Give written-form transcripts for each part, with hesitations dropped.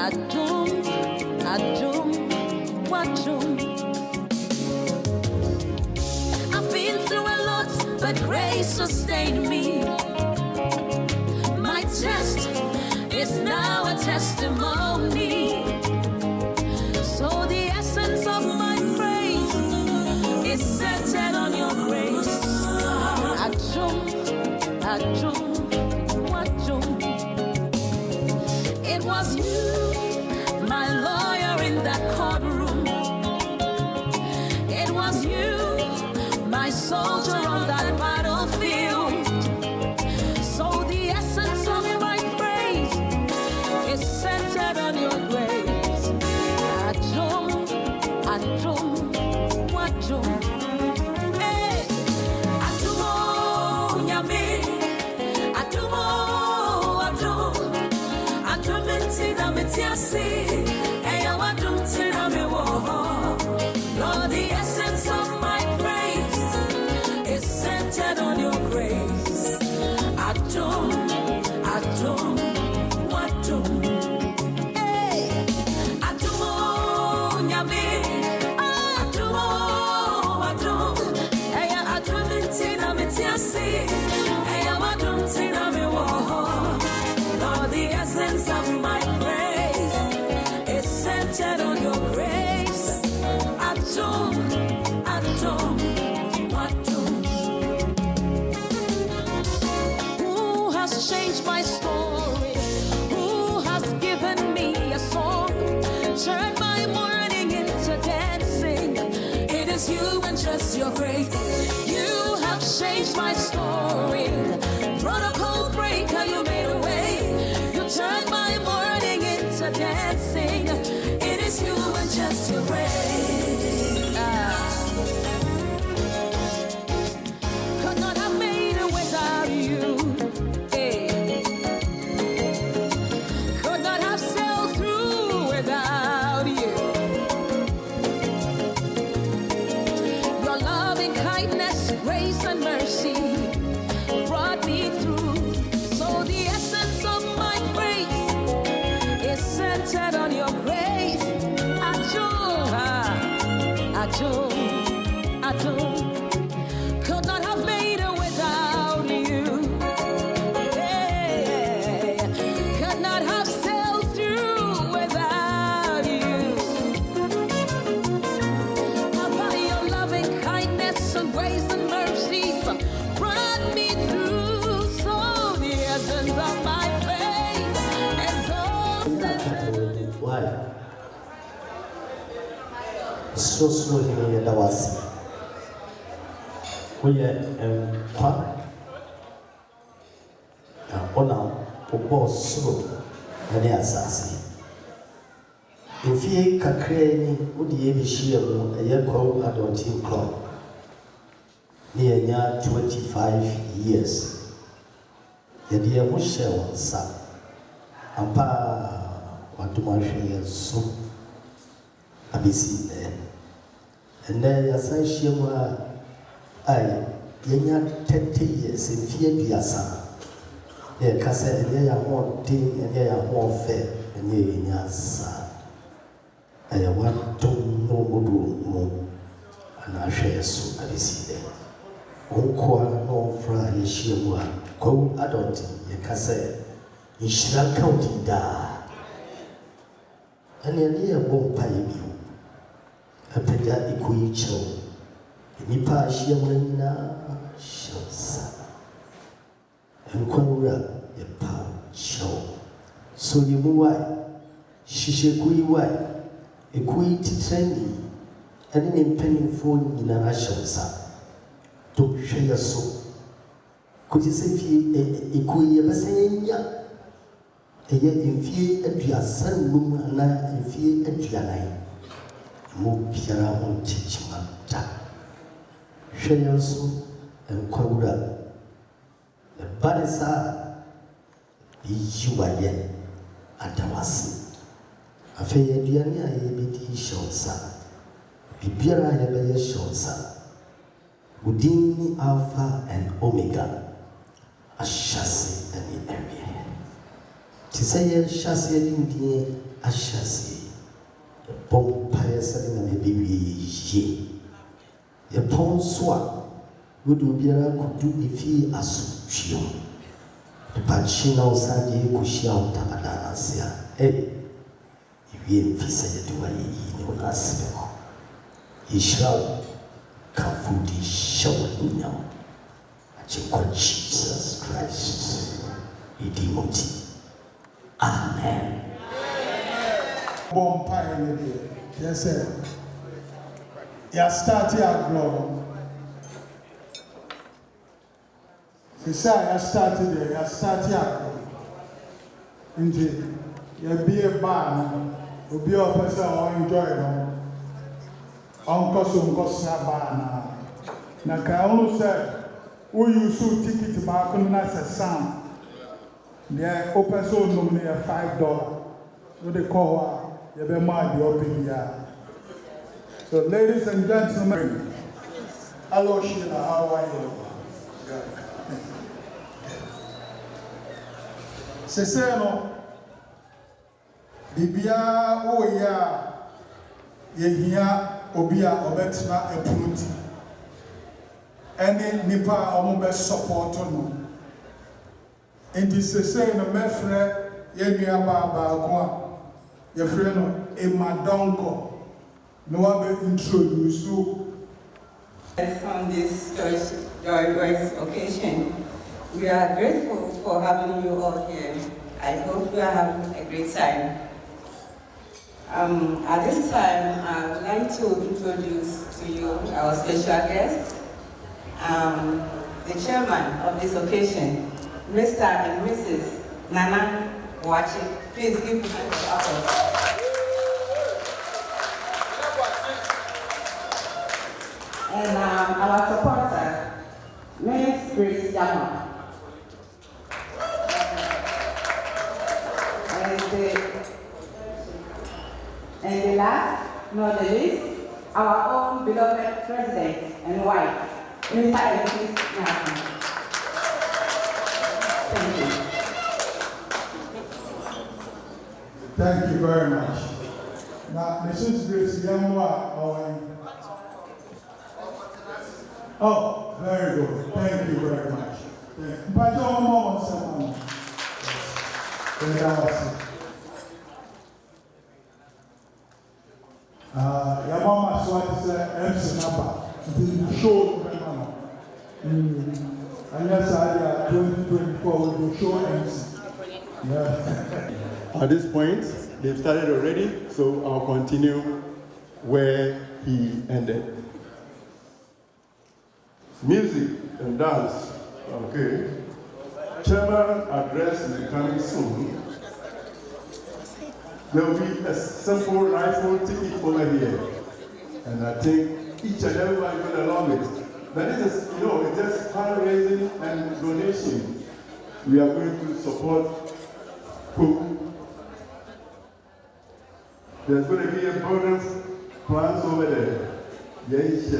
Adum, Adum, Wadum. I've been through a lot, but grace sustained me. My test is now a testimony. So the essence of my praise is centered on your grace. Adum, Adum, Wadum. It was you, my lawyer in that courtroom. It was you, my soldier on that battlefield. So the essence of my praise is centered on your grace. Adum, Adum, Wadum. Hey, Adumo, Nyame, Adumo, Adum, Adum intina metiasi, Eya Wadum tina mewo. Lord, the essence of my praise is centered on your grace. Adum, Adum, Wadum. Hey, Adumo, Nyame, Adumo, Adum. Eya Adum intina metiasi, Eya Wadum tina mewo. Lord, the essence of my praise is centered on your grace. Adum, Adum, Wadum. Who has changed my story? Who has given me a song? Turned my mourning into dancing. It is you and just your grace. You have changed my story. Protocol breaker, you made a way. You turned my mourning into dancing. It is you and just your grace. Could not have made it without you. Hey. Could not have sailed through without you. Your loving kindness, grace, and mercy brought me through. So the essence of my praise is centered on your grace. Adum, Adum, Adum. Could not have made it without you. Hey, could not have sailed through without you. By your loving kindness and grace and mercies brought me through. So the essence of my faith is all centered on you. Why? So slow here, that was. We are honor for boss slow and the assassin. If ye can create would ye be sheer a year called adulting club near 25 years. The dear Musha was son. And pa what to my share so I be seen there. And then as I share I yenya 30 years in fear biasa. There kasa and there are more thing and there are more fair and there sa. I want to know more and I share so I be seen there. Onkwa no fra yeshia ko adult ye kasa in Shira County da. And near bomb pie view. A peda equicho. Nipa Shiamana Shansa. And Conra, a pow show. So you move why? Shishakui why? A queen to training. And an impending phone in a Rashansa. To share so. Could you say if you a queen ever saying ya? A year in fear and your son, room and night in fear and your night. Move Piara on Chichman. Share so and Kwura. The Badisa you again at the Wasi. A fair Diana, a BT Shonsa. Bibira, a better Shonsa. Houdini Alpha and Omega. A chassis and the area. To say a chassis in a chassis, a bomb pie selling a baby ye. A pound swap would be a could do if he as she. The Pachino Sandy Kushia Tamadana Sia. Eh, if you visit to a no last memo. He shall come for the show now. Jesus Christ, Redeemer. Amen. Bomb pie in the day. Yes, sir. You started at grow. You say you started there. You started at grow. Indeed, you be a bar. You be a person who enjoy it. Uncle Sabana. Na Kaunu said, who you so ticket back on as a sound. The open so nominate $5. What they call you be mad the open here. So, ladies and gentlemen, hello Sheila, how are you? Seseno, Bibia, oh yeah, Yehia, Obia, Obetima, Epunuti. Any Nipa, Omobe support on. In this Seseno, Mefre, Yenia Baba, your friend, Emadonko. No one will introduce you. On this joyous occasion, we are grateful for having you all here. I hope you are having a great time. At this time, I would like to introduce to you our special guest, the chairman of this occasion, Mr. and Mrs. Nana Wachi. Please give me an applause. And our supporter, Miss Grace Yama. And the last, not the least, our own beloved president and wife, Mr. and Mrs. Yama. Thank you. Thank you very much. Now, Mrs. Grace Yama, oh, very good. Thank you very much. But your mom said, your mama said, MC number. The show, and yes, I 2024 will show MC. Yeah. At this point, they've started already, so I'll continue where he ended. Music and dance, okay. Chairman address is coming soon. There will be a simple rifle ticket over here. And I think each and everybody will along it. But this is, it's just fundraising and donation. We are going to support Cook. There's going to be a bonus plans over there. Yes,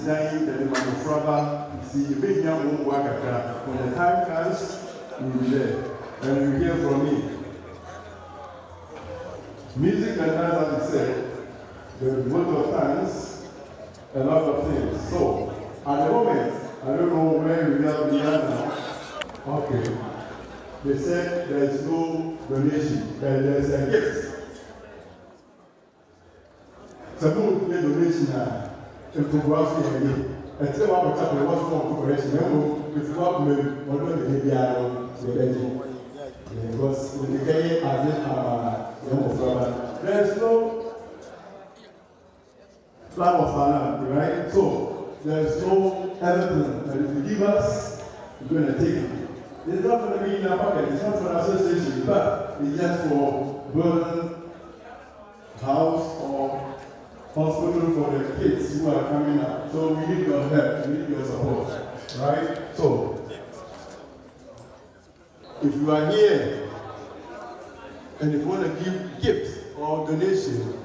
dying the Manufraba, see the big young Wakaka. When the time comes, we'll be there. And you'll hear from me. Music and dance, as I said, there will be a lot of times, a lot of things. So, at the moment, I don't know where we are now. Okay. They said there is no donation, but there is a gift. So who will donation now? If you go out here, and tell what we're talking about corporation, if you want to do the because in the day as if there is no plan of finance, right? So there is no evidence that if you give us, we're going to take it. It's not going to be in our pocket, it's not for an association, but it's just for building house or hospital for the kids who are coming up. So we need your help, we need your support, right? So, if you are here and if you want to give gifts or donation,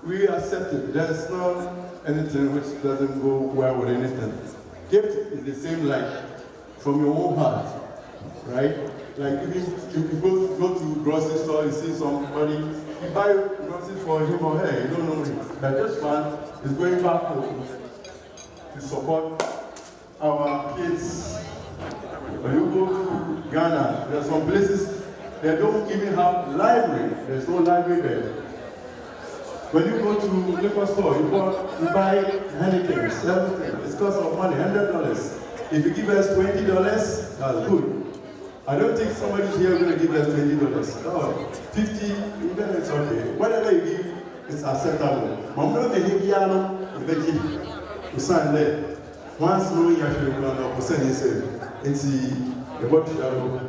we accept it. There's not anything which doesn't go well with anything. Gift is the same like from your own heart, right? Like if you go to grocery store, you see somebody, you buy groceries for him or her, you don't know him. But this one is going back home to support our kids. When you go to Ghana, there are some places they don't even have library. There's no library there. When you go to liquor store, you buy Heinekens, everything. It's cost of money, $100. If you give us $20, that's good. I don't think somebody's here going to give us $20. No, 50, even it's okay. Whatever you give, it's acceptable. Mamma de Higiano, the key, you sign there. Once no, you actually go on the percent, he said, it's the what you are.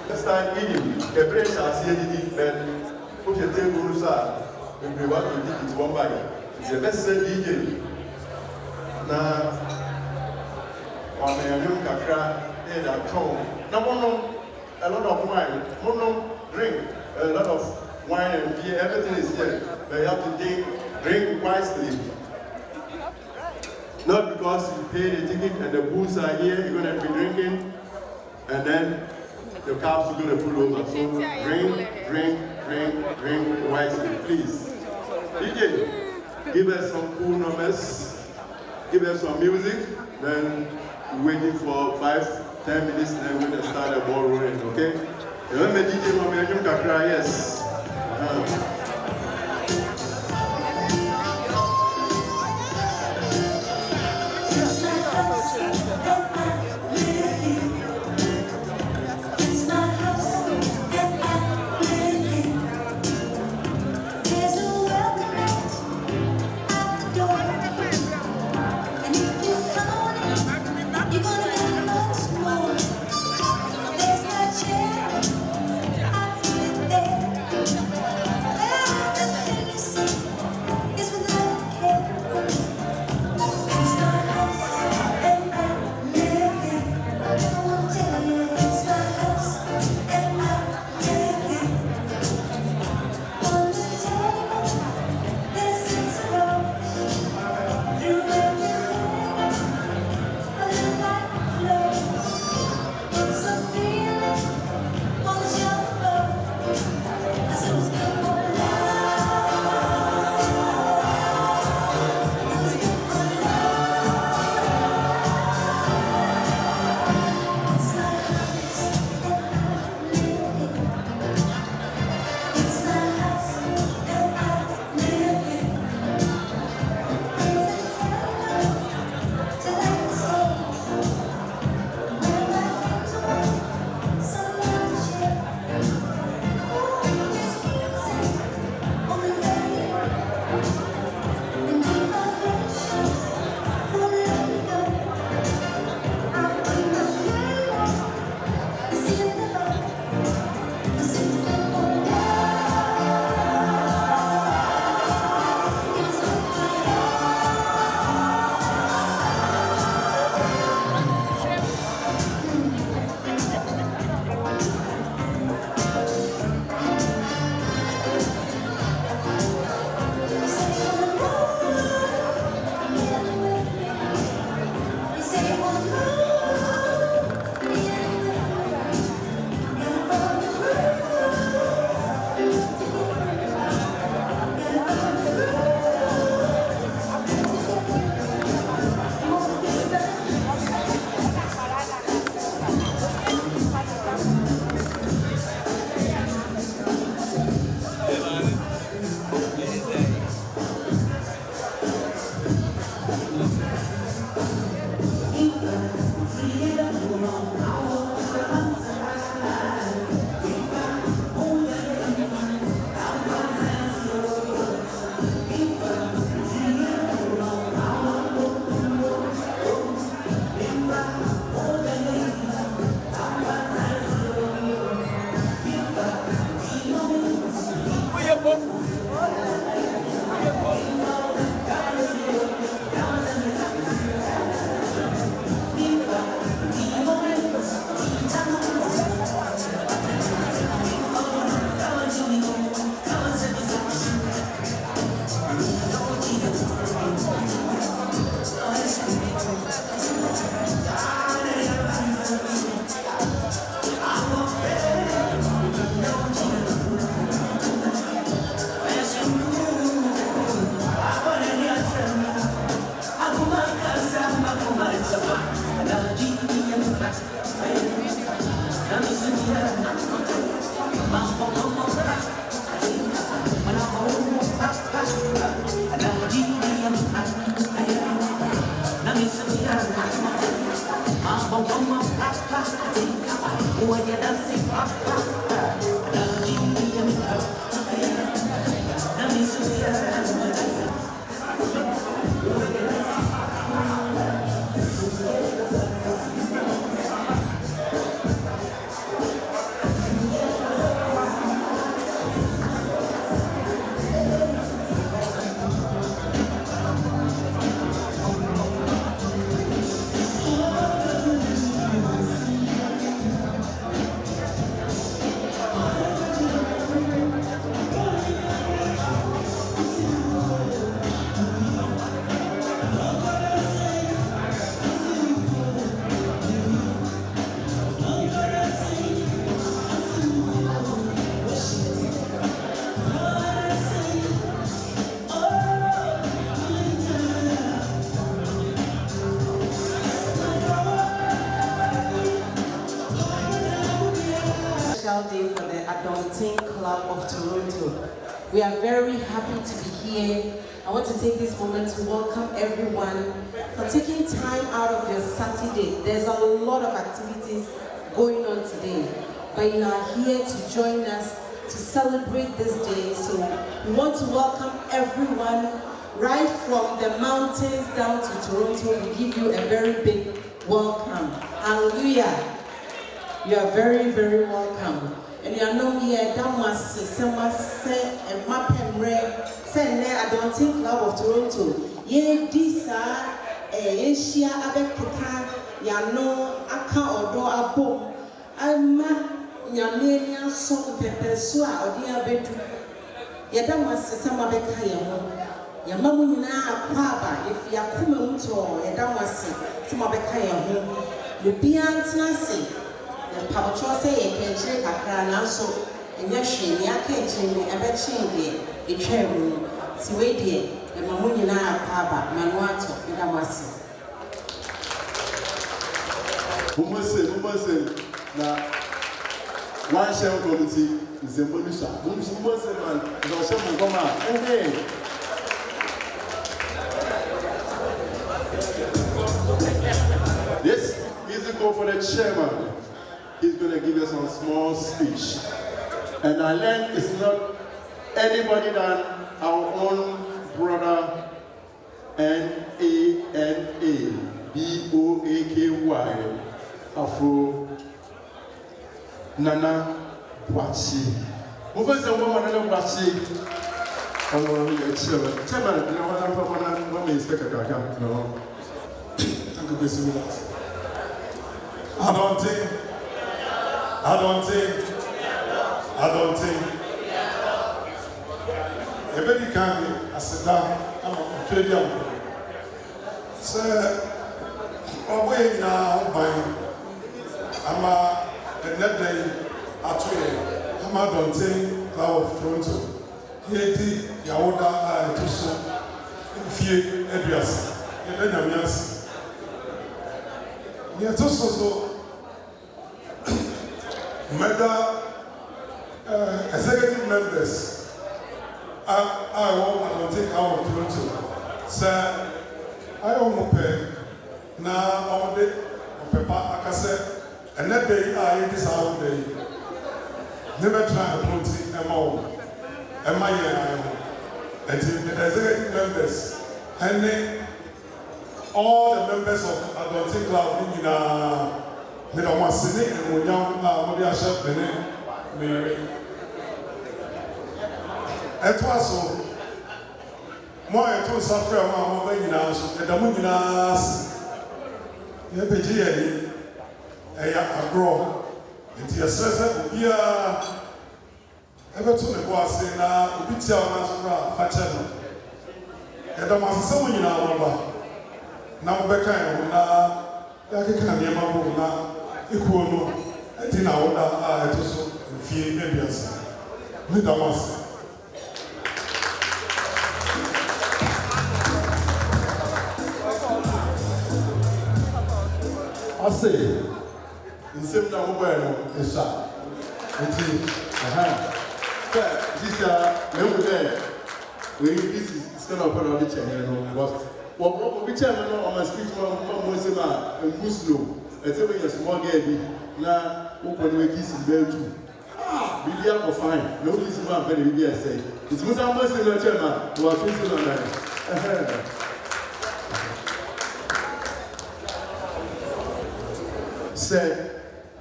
Next time, eating, the bread shall see anything, but put your table aside. If we want to eat it one bite, it's the best said DJ. Now, on a young kakra, and a tone. No, a lot of wine, mono, drink, a lot of wine and beer, everything is here. But you have to drink wisely. Not because you pay the ticket and the booze are here, you're going to be drinking, and then the cops are going to pull over. So drink wisely, please. DJ, give us some cool numbers, give us some music, then we're waiting for 5-10 minutes, then we're going to start the ball rolling, okay? Remember DJ Mami Anyum Kakra, yes. There's no chair, I put it there. Day for the Adulting Club of Toronto. We are very happy to be here. I want to take this moment to welcome everyone for taking time out of your Saturday. There's a lot of activities going on today, but you are here to join us to celebrate this day. So we want to welcome everyone right from the mountains down to Toronto. We give you a very big welcome. Hallelujah. You are very, very welcome. And you are known here, Damas, Sema, Se, and Mapemre, Sene, Adulting Club of Toronto. Ye, Disa, Asia, Abekaka, Yano, Aka, Odo, Abo, Alma, Yamania, Song, Pepesua, or dear Betu. Yadamas, Sema Bekaya, Yamamuna, Papa, if Yakumamuto, Yadamas, Sema Bekaya, Lupian Nasi. Papacho say a kenchi kakra so and yashi ya kenchi a betching a cherry, Siwadi, and Mamunina Paba, Manuato, Idamasi. Woman now one shell committee is a Monisha. Woman said, man, no someone come out. Hey, this musical for the chairman. He's going to give us a small speech. And I learned it's not anybody than our own brother, N-A-N-A, B-O-A-K-Y, Afro Nana Boakye. Who was the woman Nana Boakye? Oh, Chairman, you know what I'm expecting? No. Thank you, Mr. I don't think. Everybody can be sit down. I'm a trade young. Sir, away now by a net day at I'm a don't think Club of Toronto. Here, Yawoda, Tuso, Few areas, and then yes. Near Tuso. Mega executive members, I want to take out of Toronto. Sir, I want to pay now all day of Peppa Akase, and that day I this hour day. Never try to put it among and the executive members, and then all the members of Adulting Club in me don't want to see it, and when young Modia Chef Mary. It was so more a two suffer among my house, and the Muminas. You have a GA, a grow, and your sister, yeah. Ever to the boss in a bit of fashion. And the master someone in our number. Now, Becca, I can't hear my book now. Equal, I think I would have to so few areas. With the master. I say, in same time, is that This is kind of a chairman, what we chairman on my speech, Mosema, and Guslo, and 7 years more gay. Now, open we kiss in bell too. Be the fine. No, this is not very big. Say, it's Musa Mosema chairman who are facing on that. Say,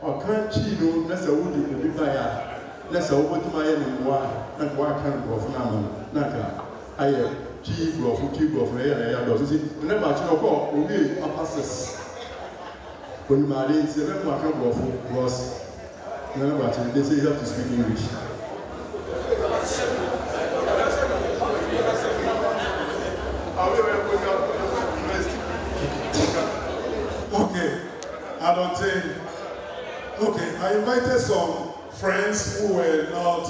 or can't she know that's a wood in the big fire? Let's open to my end and walk kind of now. Naka, I am chief of air and I see. Remember, I call will be a passes. When my name is a member of was remember, they say you have to speak English. Okay, I don't think. Okay, I invited some friends who were not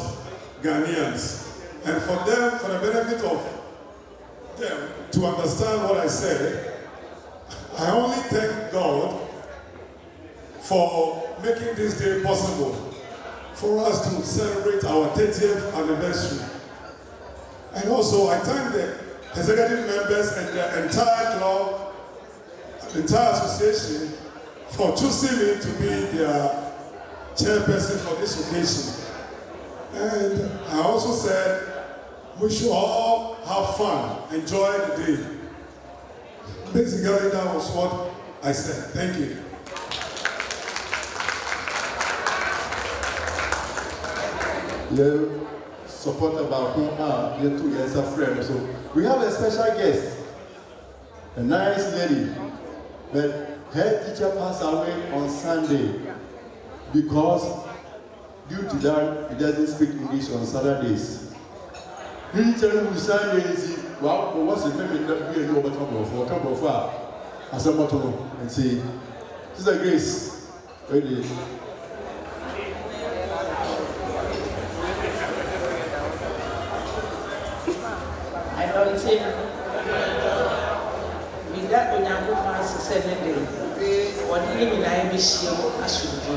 Ghanaians, and for them, for the benefit of them to understand what I said, I only thank God for making this day possible for us to celebrate our 30th anniversary. And also, I thank the executive members and the entire club, the entire association, for choosing me to be their chairperson for this occasion. And I also said, we should all have fun, enjoy the day. Basically, that was what I said. Thank you. You support about who are your 2 years of friends. So we have a special guest, a nice lady, but her teacher passed away on Sunday because due to that, he doesn't speak English on Saturdays. He tell me Sundays, well, what's the name that we know about come for as a motto and say, Sister Grace, ready. I don't think we that when I go past 7 days, what even I wish you I should do.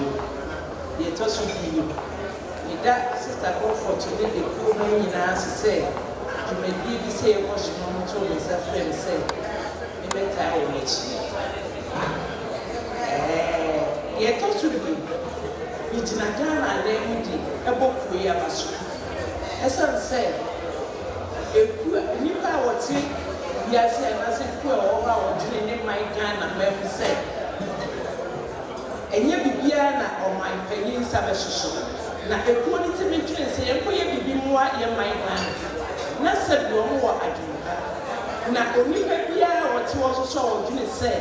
The toss would be with that sister go for today, the poor man in us say, you may be the same what you want to me, a friend say, you better I will meet you. The toss would be with Nagana and then a book we have as I said. Nipa wɔte wiase anase ku a wɔwɔ a wɔdwene ne man Ghana mɛmu sɛ ɛnyɛ biribiara na ɔman panyin nsa bɛhyehyɛ na ekuo ne ti metwene sɛ yɛnkɔyɛ biribi mmoa yɛ man Ghana na sɛ bi wɔn wɔ adwene pa na onipa biara wɔte wɔ so so a wɔdwene sɛ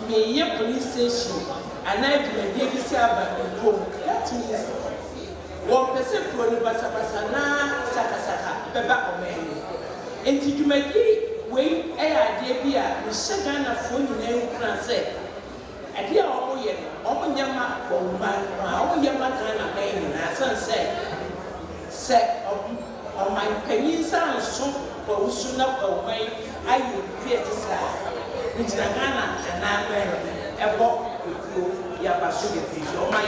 meyɛ police station anaa dwumadie bi sɛ aba nkurom that means one person for the Basabasa na Sakasaka, Beba Omeni. And did you make it? Wait, dear Bia, the second of phone name say. A dear Omanyama, Omanyama Kana Baby, as I said on my pennies and so, or soon up away, I will fear to say, which Nagana and I marry a book with you, Yabasuki, or my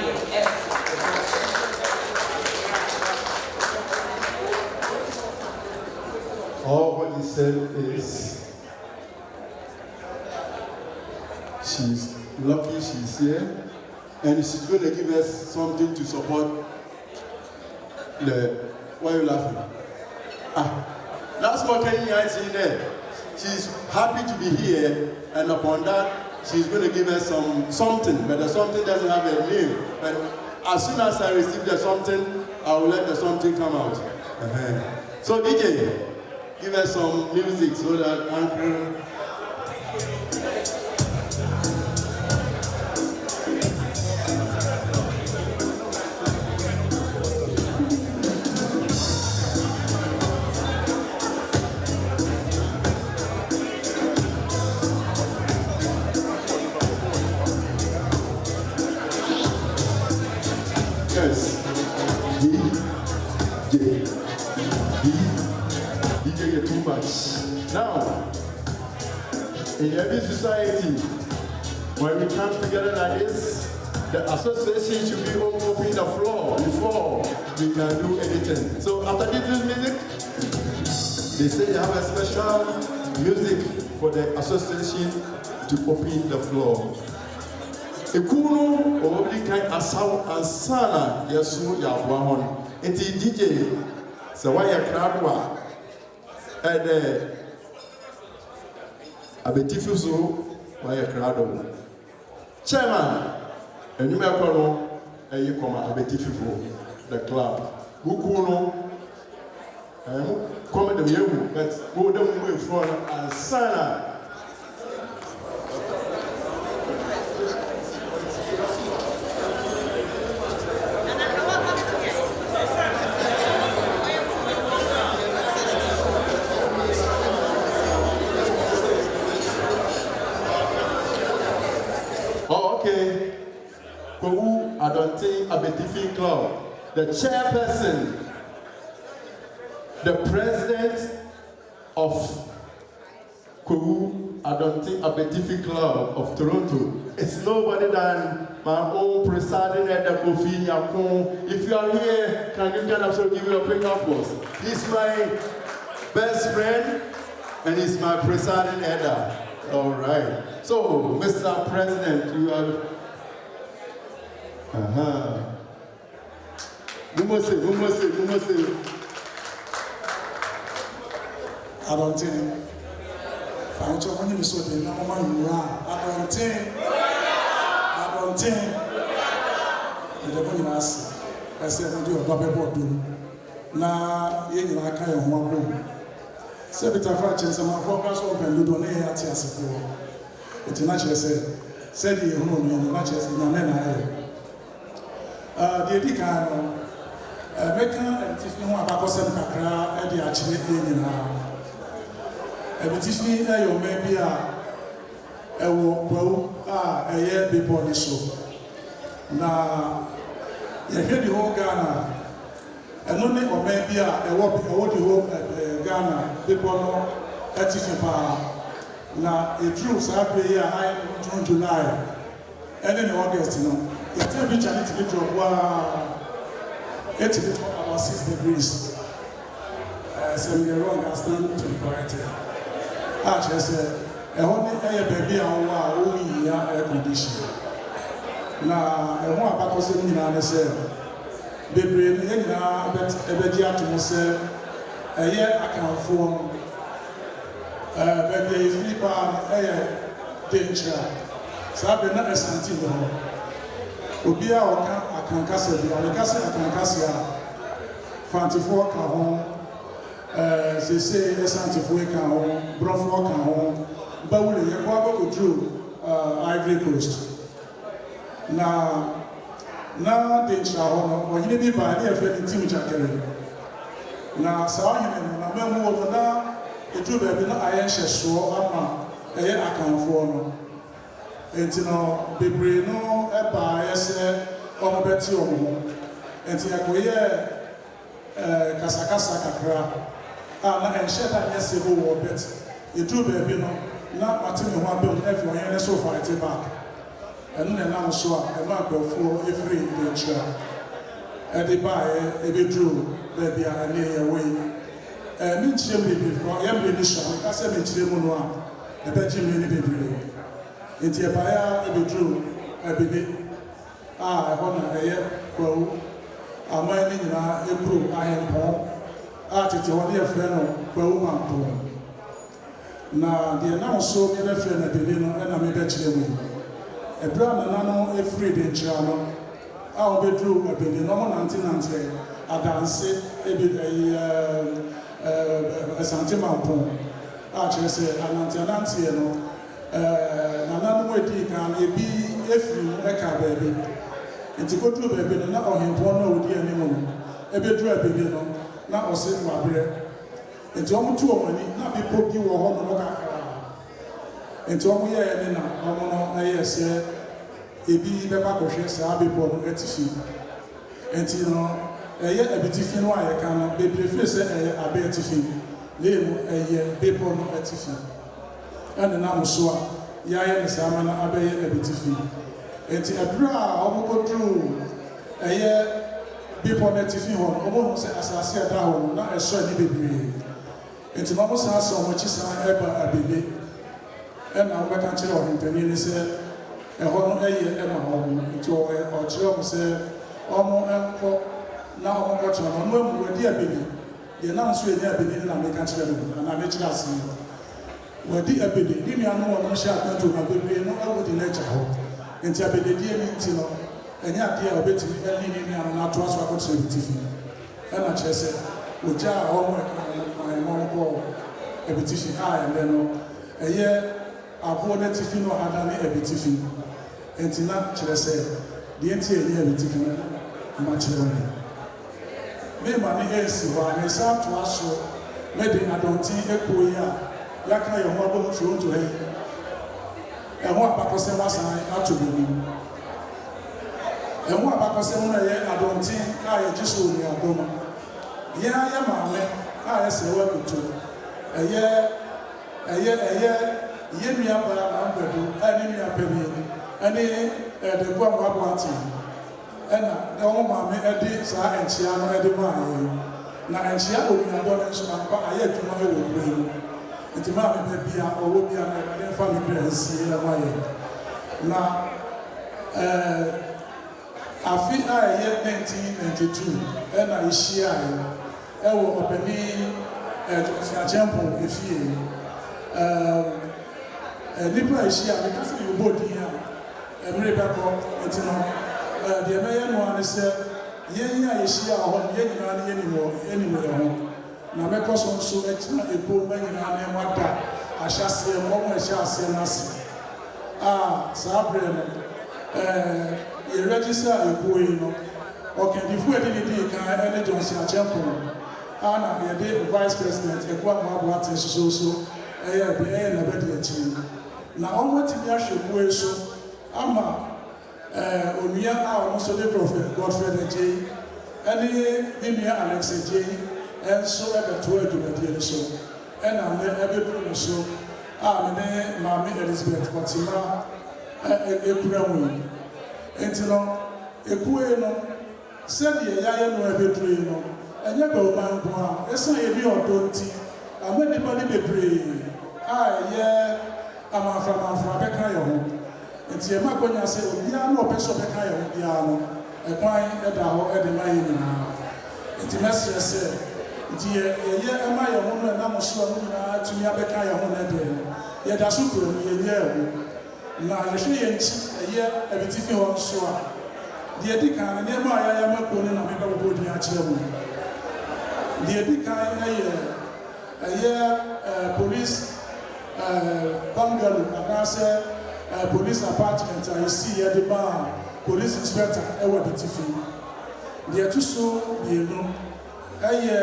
All what he said is she's lucky she's here and she's going to give us something to support the. Why are you laughing? That's what Kenny is in there. She's happy to be here and upon that she's going to give us something, but the something doesn't have a name. But as soon as I receive the something, I will let the something come out. So DJ, give us some music so that Uncle. Yes. DJ too much. Now, in every society, when we come together like this, the association should be open the floor before we can do anything. So after this music, they say they have a special music for the association to open the floor. Ekuno obli kan asaw ansana yesu ya aboa hon. Enti DJ se wa ya krado a ede abetifu so wa ya krado. Chairman enuma ekono eyi koma abetifu the club. Bukuno come the yewu but go dem go in front ansana. Kowu Adonte Abetifi Club, the chairperson, the president of Kowu Adonte Abetifi Club of Toronto. It's nobody than my own presiding elder Kofi Nyakon. If you are here, can you kind of so give you a big applause? He's my best friend and he's my presiding elder. All right. So, Mr. President, you have. You must say. I don't think. I'm talking to you so they know I don't think. And the money ask. I said, I'm doing a Bible do. Now, you know, I can't one room. Say, but I've had some focus open, you don't need to ask for. It's natural, said you know, and natural, and the Edicano, American and Tiffany Abacosem Kakra, and the actually in a Tiffany, or maybe a walk, a year before the show. Now, you hear the whole Ghana, and only or maybe a walk, the whole Ghana, people know at Tiffany Power. Now, it drew Saturday, June, July, and in August, you know. The temperature needs to be dropped. It's about 6 degrees. So we are wrong, I stand to be corrected. Actually, I said, I want to air baby and air condition. Now, I want to say, I said, baby, I bet you to say, a year I can form. Baby, if you are air danger, so I've been not a sanity. Obia oka akankasa bi alekasa akankasa fantifo ka ho sese esantifo ka ho brofo ka ho bawule ye kwa ba kodru Ivory Coast na de nchira ho no ohine bi ba de afa ni tim chakere na sa ohine na mamu wo na edu ba bi na aye hyeso ama eye akanfo no enti no bebre no eba yese omo beti omo enti akoye kasakasa kakra na enhye da yese ho wo bet edu ba bi no na matime ho abem na fi oyen so fight back enu na na so a ema gbafo efri de chira edi ba e bedru ba bia na ye we mi chire mi bi ko ye mi ni sha ka se mi chire mu no a e be ji mi ni bebre enti e baya e bedru abebe e hona eye kwawu amani nyina e kuru ahempo tete ho de afre no kwawu mampo na de na so me be fre na bebe no e na me be chire mu e bra na no e free de nchira no o bedru abebe no mo nante adanse e be asante mampo chere se anante no nana wedi kan ebi efiri eka baabi enti kodru baabi no na ohempo na odi animu no ebedru abebe no na ose wabre enti omutu omani na bi pogi wo ho no kakara enti omu ye ni na omu no ayese ebi beba kohwe se abebo no etifi enti no eye abitifi no ayeka no bebrefre se eye abetifi lemu eye bebo no etifi and na muso ya ne sama na abeye ebitifi Enti adura a omokodru people net fi hon omo se asase ada hon na eso ni bebre. Enti no mo sa so mo chi sa eba abebe. E na wo ka kire o hintani ni se ɛhɔ no ɛyɛ ɛma hɔ nti ɔkyerɛ mo sɛ ɔmo ɛnkɔ na ɔmo kɔkyerɛ no ɔmo amu wɔdi abedi deɛ nam so ɛni abedi na meka kyerɛ no na mekyerɛ ase wɔdi abedi ne nua no wɔn hyɛ akwanto na bebree no ɛwɔ de n'agya hɔ nti abedidie ne nti no ɛnyɛ adeɛ a ɔbɛtumi ɛne ne nua no n'atoa so akɔkyerɛ ne ti fi ɛna kyerɛ sɛ ogya a ɔmo ɛmo kɔ ɛbɛti fi a ɛnɛ no ɛyɛ aboɔ ne ti fi no ada ne ɛbɛti fi enti na kyerɛ sɛ deɛ nti ɛyɛ ɛbɛti fi no ma kyerɛ me ma ne ɛsi hɔ a ne sa toa so me de adɔnten ɛkɔ yi a yɛaka yɛn ho abɔ mu Toronto ha yi ɛho abakɔsɛm asan ato m'anim ɛho abakɔsɛm no ɛyɛ adɔnten a yɛgye so wɔ nnuadɔ no yɛn ayɛ maame a yɛsɛ ɛwɔ akoto ɛyɛ yɛ nua baa na mbɛdo a ne nua panin ɛne ɛde gua mmoaboate ɛna ɛwɔ maame ɛde saa nkyia no ɛde maa yɛn na nkyia onuadɔ no nso ampa ayɛ adwuma ɛwɔ wura mu nti maame baabi a ɔwɔ bi a na ɛde mfa ne kra asie ɛma yɛn na afe a ɛyɛ 1992 ɛna yɛhyia ɛwɔ ɔpanin Akyempo efie nipa ehyia meka sɛ yɛbɔ din a ɛmere bɛkɔ nti no deɛ ɛbɛyɛ no a ne sɛ yɛn a yɛhyia hɔ no yɛn nyinaa ne yɛnim yɛn ho na mɛkɔ so nso agyina ekuo ma nyinaa ne mo ada ahyɛ aseɛ mo mo ahyɛ aseɛ no ase a saa berɛ no yɛregister ekuo yi no ɔkandifo a ɛde ne dii kan ɛne Johnson Akyempo ana yɛde vice president Ekwa Mwaboate soso ɛyɛ na bɛdi akyiri na ɔmo timi ahwɛ kuo so ama onua a ɔmo so de Prophet Godfred Agye ɛne ne nua Alex Agye ɛnso ɛbɛto adwumadie no so ɛna ne ɛbɛduru no so a ne maame Elizabeth Kɔtima ekura mu enti no ekuo no sɛdeɛ yɛayɛ no ɛbɛduru yi no ɛnyɛ bɛwoma nko a ɛsan yɛbi ɔdɔ nti ama nipa ne bebree a ɛyɛ amanframanfra bɛka yɛ ho nti ɛma akɔnya sɛ obiara na ɔpɛ sɛ ɔbɛka yɛ ho biara no ɛkwan ɛda hɔ ɛde ma yɛ nyinaa nti mɛsrɛ sɛ nti yɛyɛ ɛma yɛ ho no ɛnam so a no nyinaa tumi abɛka yɛ ho no ɛdeɛ no yɛda so kura mu yɛnyɛ ɛho na yɛhwɛ yɛn nkyi ɛyɛ abitifi hɔ nso a deɛ di kan no nneɛma a yɛayɛ ma kuo no na mebɛbɔbɔ din akyerɛ mu deɛ di kan ɛyɛ police bungalow anaasɛ police apartment a yɛsi yɛde ma police inspector ɛwɔ abitifi deɛ ɛto so mmienu ɛyɛ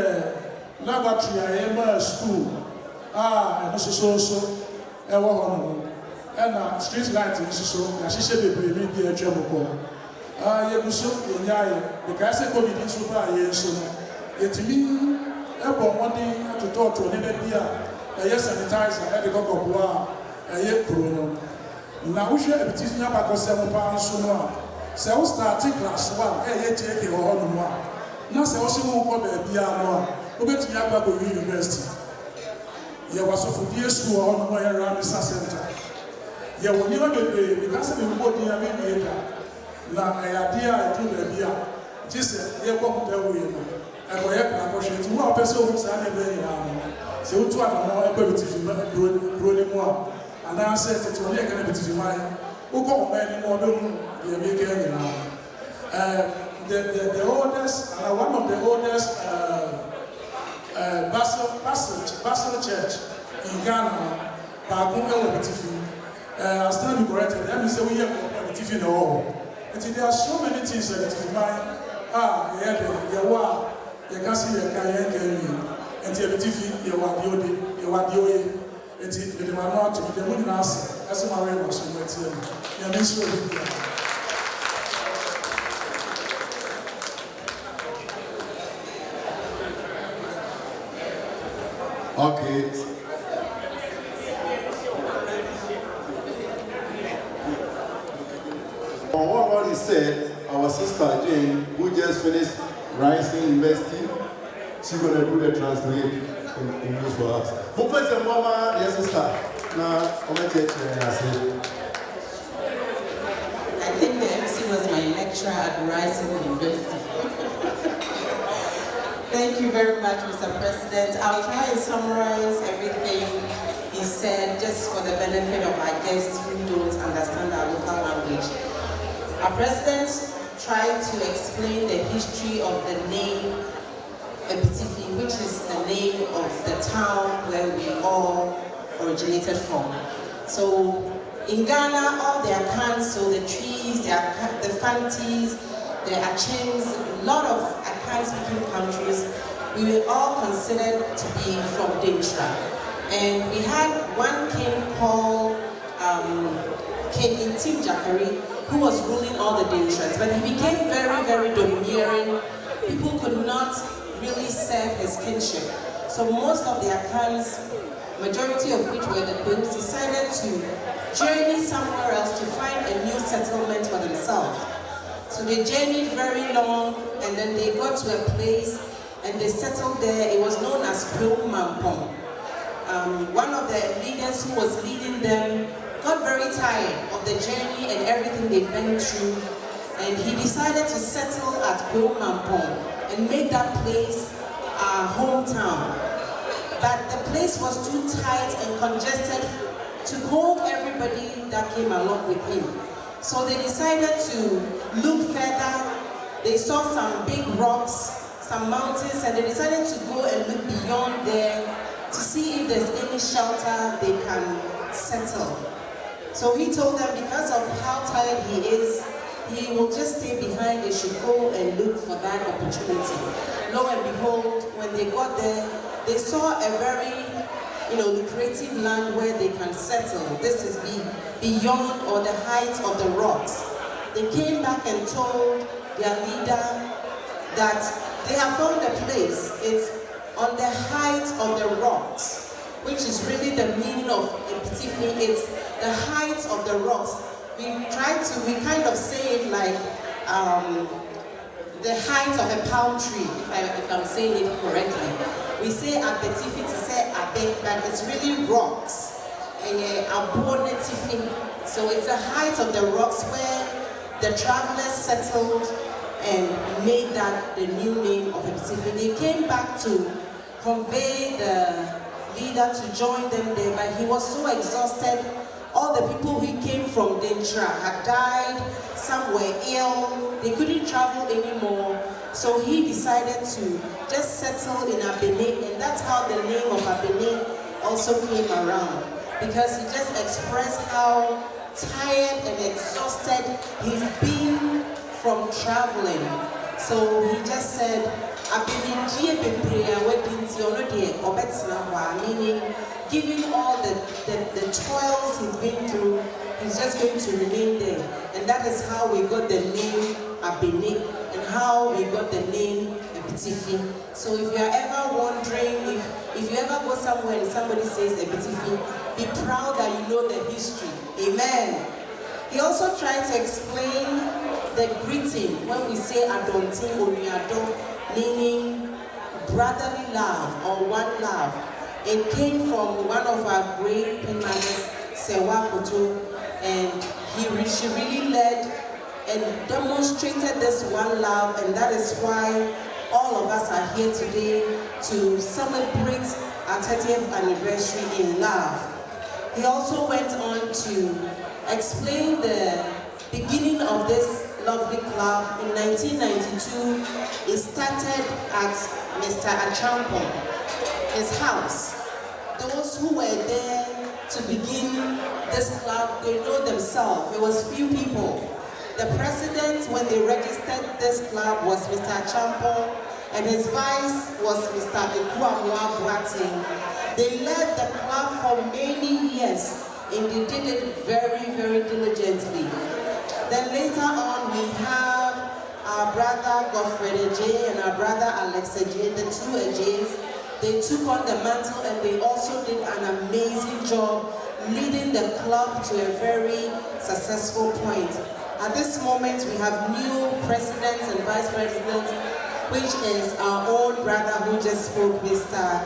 laboratory a yɛma school a ɛno soso ɛwɔ hɔ no ɛna street light nso so yɛahyehyɛ bebree ne bi atwa mu kɔ yɛgu so yɛnyaayɛ bekae sɛ covid nso baa yɛn so no yɛtumi ɛbɔ mmɔden atotɔɔtɔ ne baabi a ɛyɛ sanitizer ɛde kɔkɔboa a ɛyɛ kuro no na wohwɛ abitifi abakɔsɛm paa nso no a sɛ wo starte class 1 ɛyɛ JK wɔ hɔ no mu a na sɛ wo se wo nkɔ baabiara no a wobɛtumi aba kɔwie university yɛwɔ asɔfodie school wɔ hɔ no mu a ɛyɛ Ramisa Center yɛwɔ nneɛma bebree beka sɛ mebobɔ din a memie da na ɛyɛ adeɛ a ɛduru baabi a gye sɛ yɛbɔ ho da woyɛ no ɛkɔyɛ krakɔhwɛ nti wo a wopɛ sɛ wohu saa nneɛma nyinaa no sɛ wotu anamɔ ɛkɔ abitifi kuro no mu a anaasɛ tete wɔne yɛka no abitifi man wokɔ ɔman no mu a wobɛhu deɛ meka nyinaa the oldest one of the oldest Basil Church in Ghana baako ɛwɔ abitifi I stand to be corrected. That means that we have a TV in the hall. And there are so many things that if you mind, you can see the kayak and the TV, you are the OA, and the manual to be the moon as a marine was so much. Okay. our sister Jane, who just finished Rising University, she's going to do the translate in English for us. Mupes and Mama, yes, sister. Now, I'm going to I think the MC was my lecturer at Rising University. Thank you very much, Mr. President. I'll try and summarize everything he said just for the benefit of our guests who don't understand our local language. Our president tried to explain the history of the name Epitifi, which is the name of the town where we all originated from. So in Ghana, all the Akans, so the trees, the Fantis, the Achens, a lot of Akan-speaking countries, we were all considered to be from Dintra. And we had one king called King Intim Jakari, who was ruling all the Dintras, but he became very, very domineering. People could not really serve his kingship. So most of the Akans, majority of which were the Queens, decided to journey somewhere else to find a new settlement for themselves. So they journeyed very long, and then they got to a place and they settled there. It was known as Kwewu Mampong. One of the leaders who was leading them got very tired of the journey and everything they went through, and he decided to settle at Kwewu Mampong and make that place our hometown. But the place was too tight and congested to hold everybody that came along with him. So they decided to look further. They saw some big rocks, some mountains, and they decided to go and look beyond there to see if there's any shelter they can settle. So he told them because of how tired he is, he will just stay behind. They should go and look for that opportunity. Lo and behold, when they got there, they saw a very, lucrative land where they can settle. This is beyond or the height of the rocks. They came back and told their leader that they have found a place. It's on the height of the rocks, which is really the meaning of Epitifi. It's the height of the rocks. We kind of say it like the height of a palm tree, if I'm saying it correctly. We say Epitifi to say Abe, but it's really rocks. So it's the height of the rocks where the travelers settled and made that the new name of Epitifi. They came back to convey the leader to join them there, but he was so exhausted. All the people who came from Dintra had died, some were ill, they couldn't travel anymore. So he decided to just settle in Abene, and that's how the name of Abene also came around. Because he just expressed how tired and exhausted he's been from traveling. So he just said, meaning given all the toils he's been through, he's just going to remain there. And that is how we got the name Abene and how we got the name Epitifi. So if you are ever wondering, if you ever go somewhere and somebody says Epitifi, be proud that you know the history. Amen. He also tried to explain the greeting when we say Adontin Oniado, meaning brotherly love or one love. It came from one of our great painters, Sewa Koto, and she really led and demonstrated this one love, and that is why all of us are here today to celebrate our 30th anniversary in love. He also went on to explain the beginning of this lovely club. In 1992, it started at Mr. Achampo, his house. Those who were there to begin this club, they know themselves. It was few people. The president, when they registered this club, was Mr. Achampo, and his vice was Mr. Ekuamwa Boateng. They led the club for many years, and they did it very, very diligently. Then later on, we have our brother Godfrey Ejay and our brother Alex Ejay, the two Ejays. They took on the mantle and they also did an amazing job leading the club to a very successful point. At this moment, we have new presidents and vice presidents, which is our own brother who just spoke, Mr.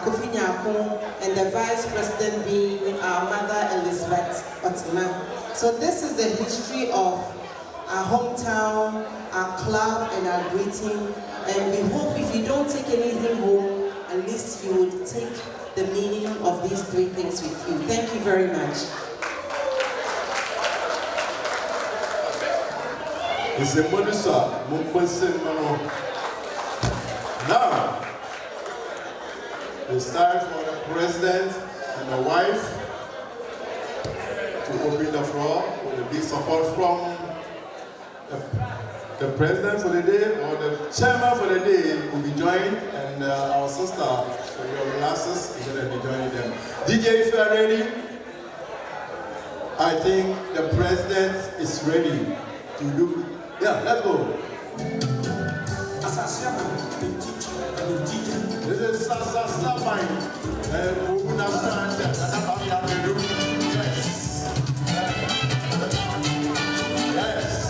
Kofi Nyako, and the vice president being our mother, Elizabeth Otima. So this is the history of our hometown, our club, and our greeting. And we hope if you don't take anything home, at least you would take the meaning of these three things with you. Thank you very much. Now, it's time for the president and the wife to open the floor with a big support from the president for the day or the chairman for the day will be joined, and our sister for your glasses is going to be joining them. DJ, if you are ready, I think the president is ready to do. Yeah, let's go. This is Sasa Sabine and Una Sanchez. Yes. Yes.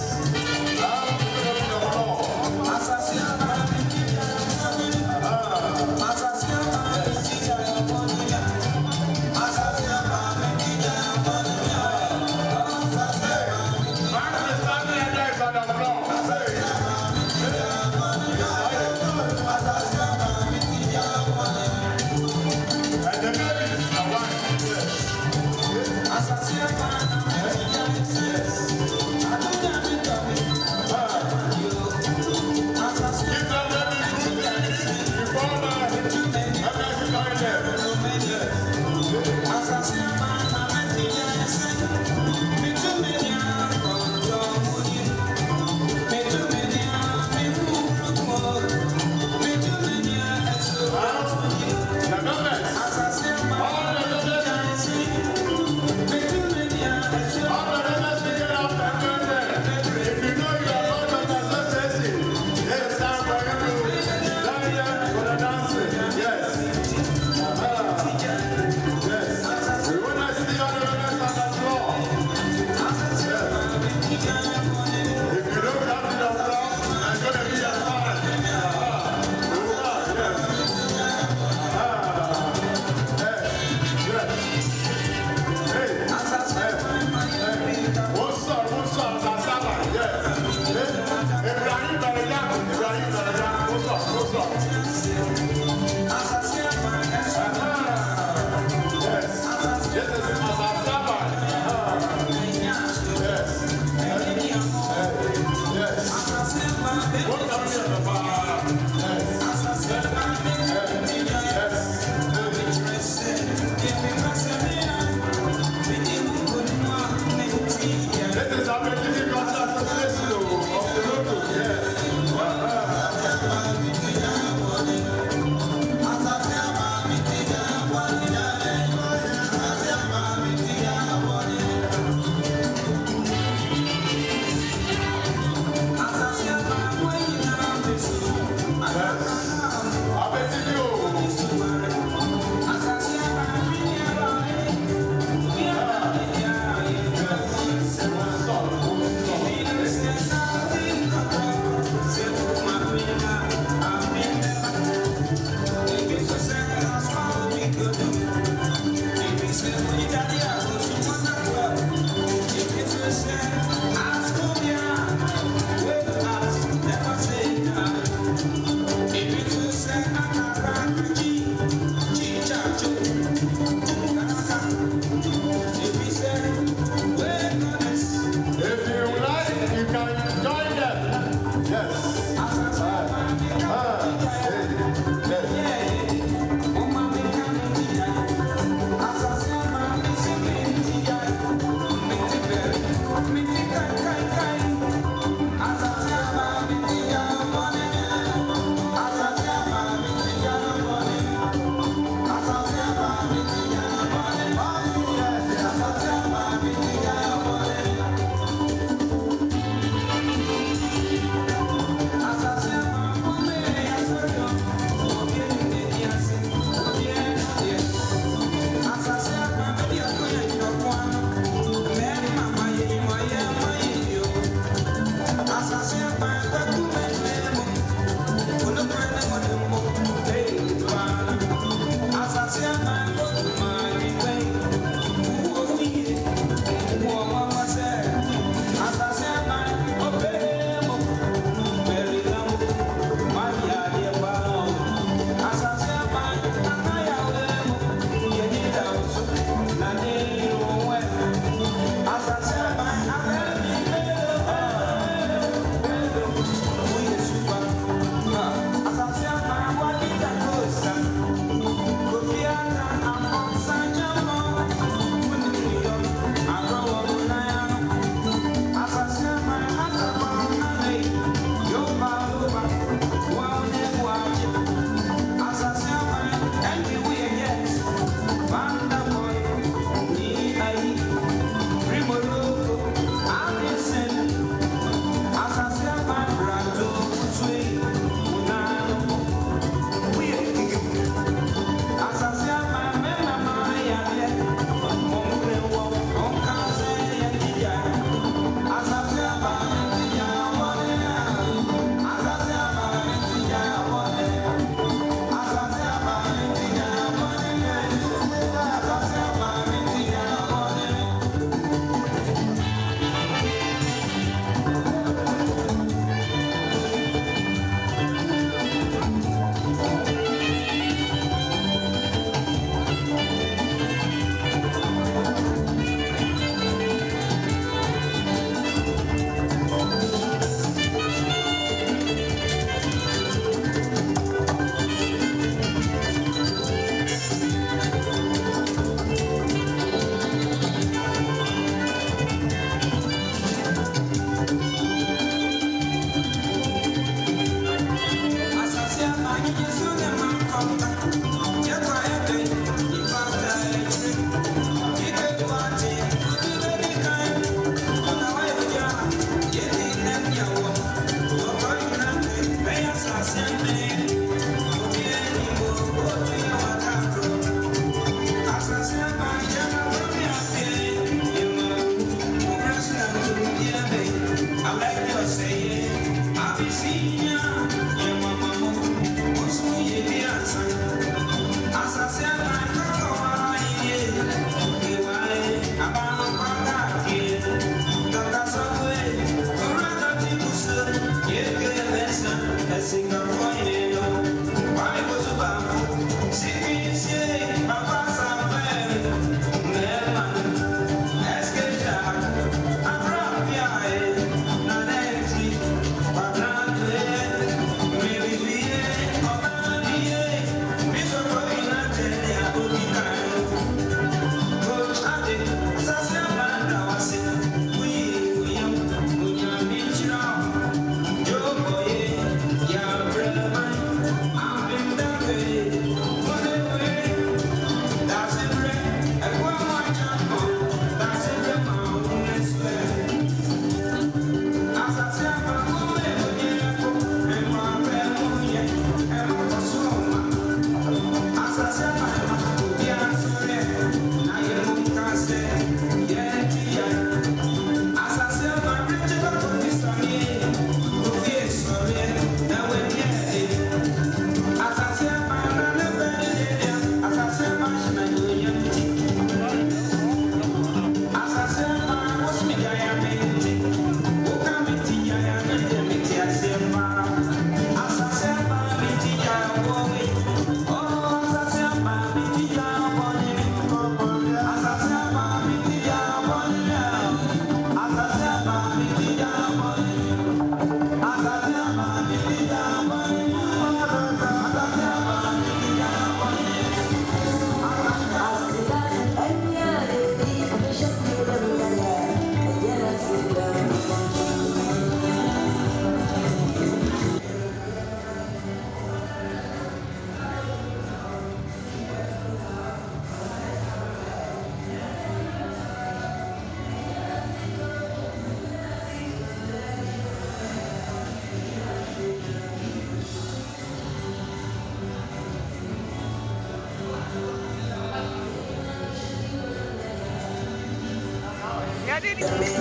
Nobody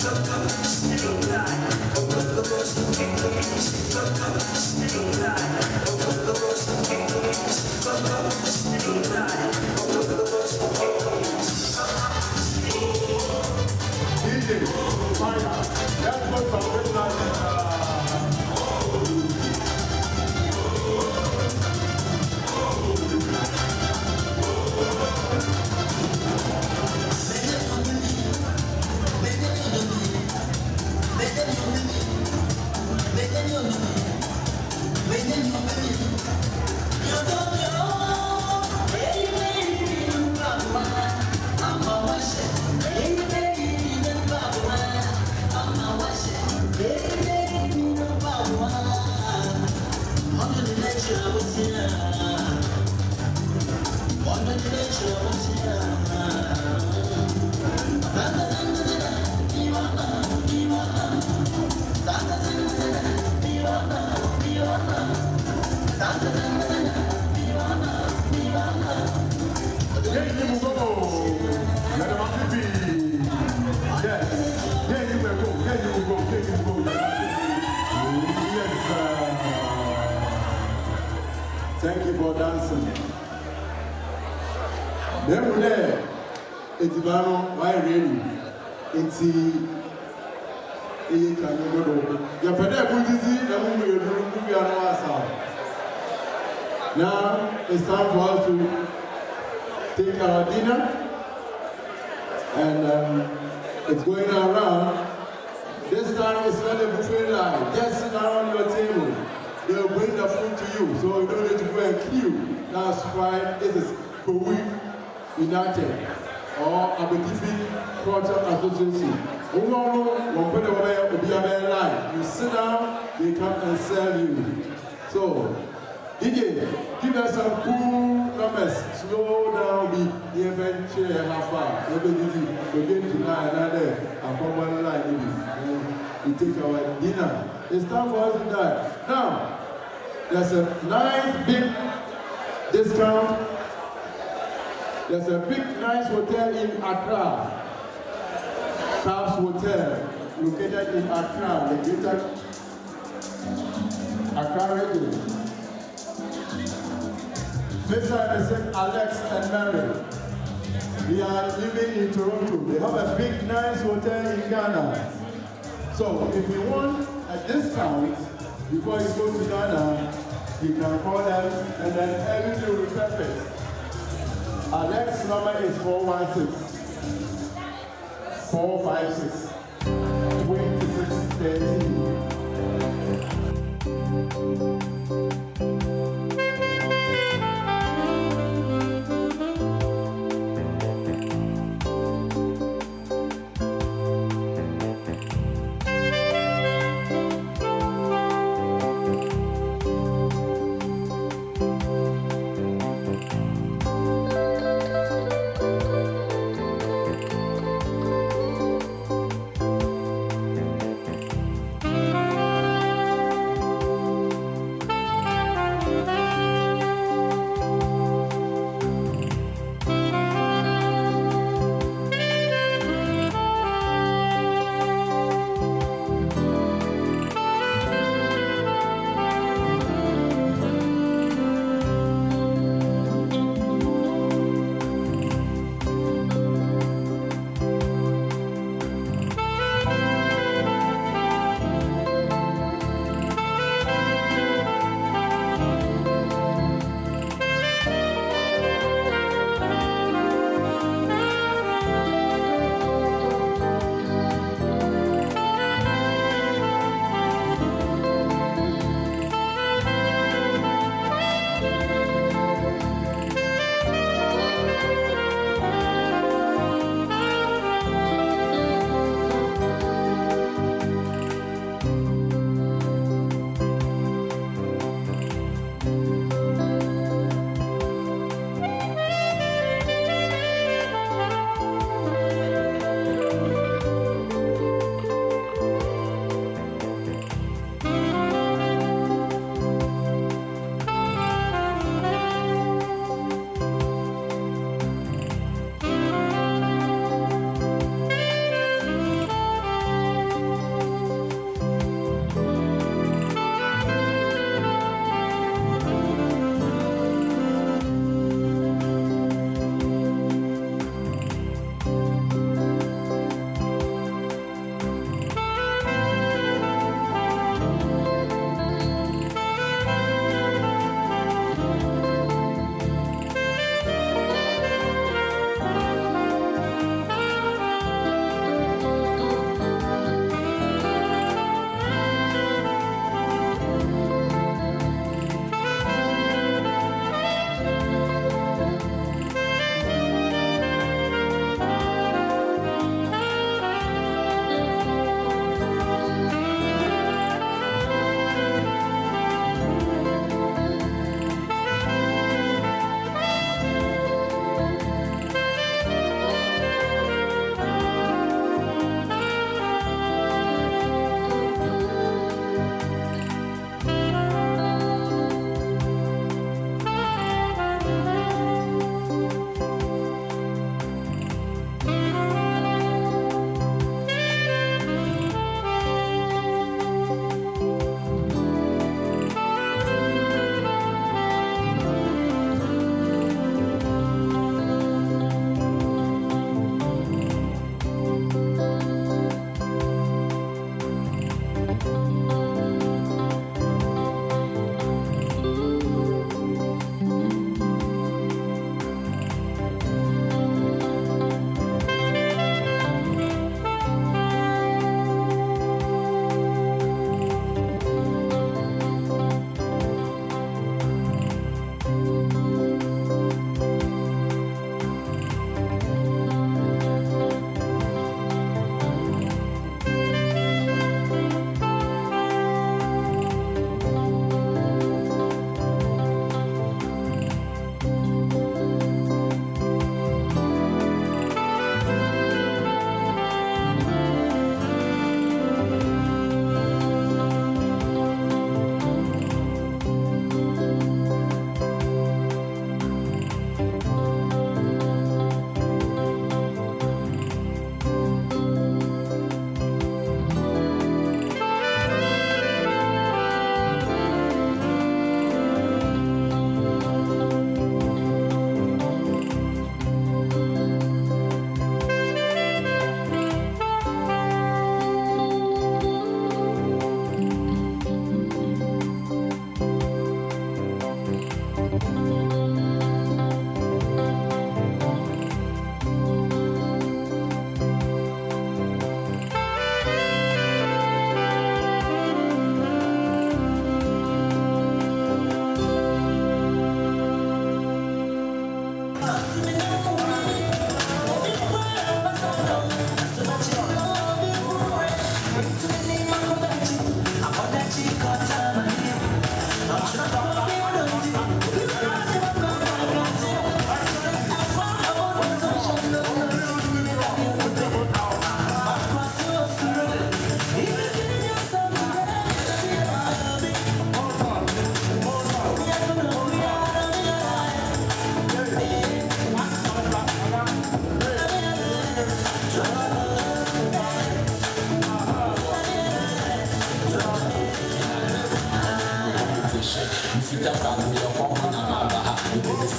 Rocky, Then we there, it's Bano, why really? It's a can you go? Your father put this in the movie, you are no. Now it's time for us to take our dinner, and it's going around. This time it's not a buffet line. Just sit down on your table. They'll bring the food to you, so you don't need to go and queue. That's why this is Kowi United or Abetifi Culture Association. You sit down, they come and serve you. So, DJ, give us some cool numbers. Slow down, be even chair half far. Never easy. We're going to lie another. I'm from one line. We take our dinner. It's time for us to die. Now, there's a nice big discount. There's a big nice hotel in Accra. Cabs Hotel, located in Accra, the greater Accra region. Mr. and Mrs. Alex and Mary, they are living in Toronto. They have a big nice hotel in Ghana. So if you want a discount before you go to Ghana, you can call them and then everything will be perfect. Alex's number is 416-456-2613.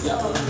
Jump on,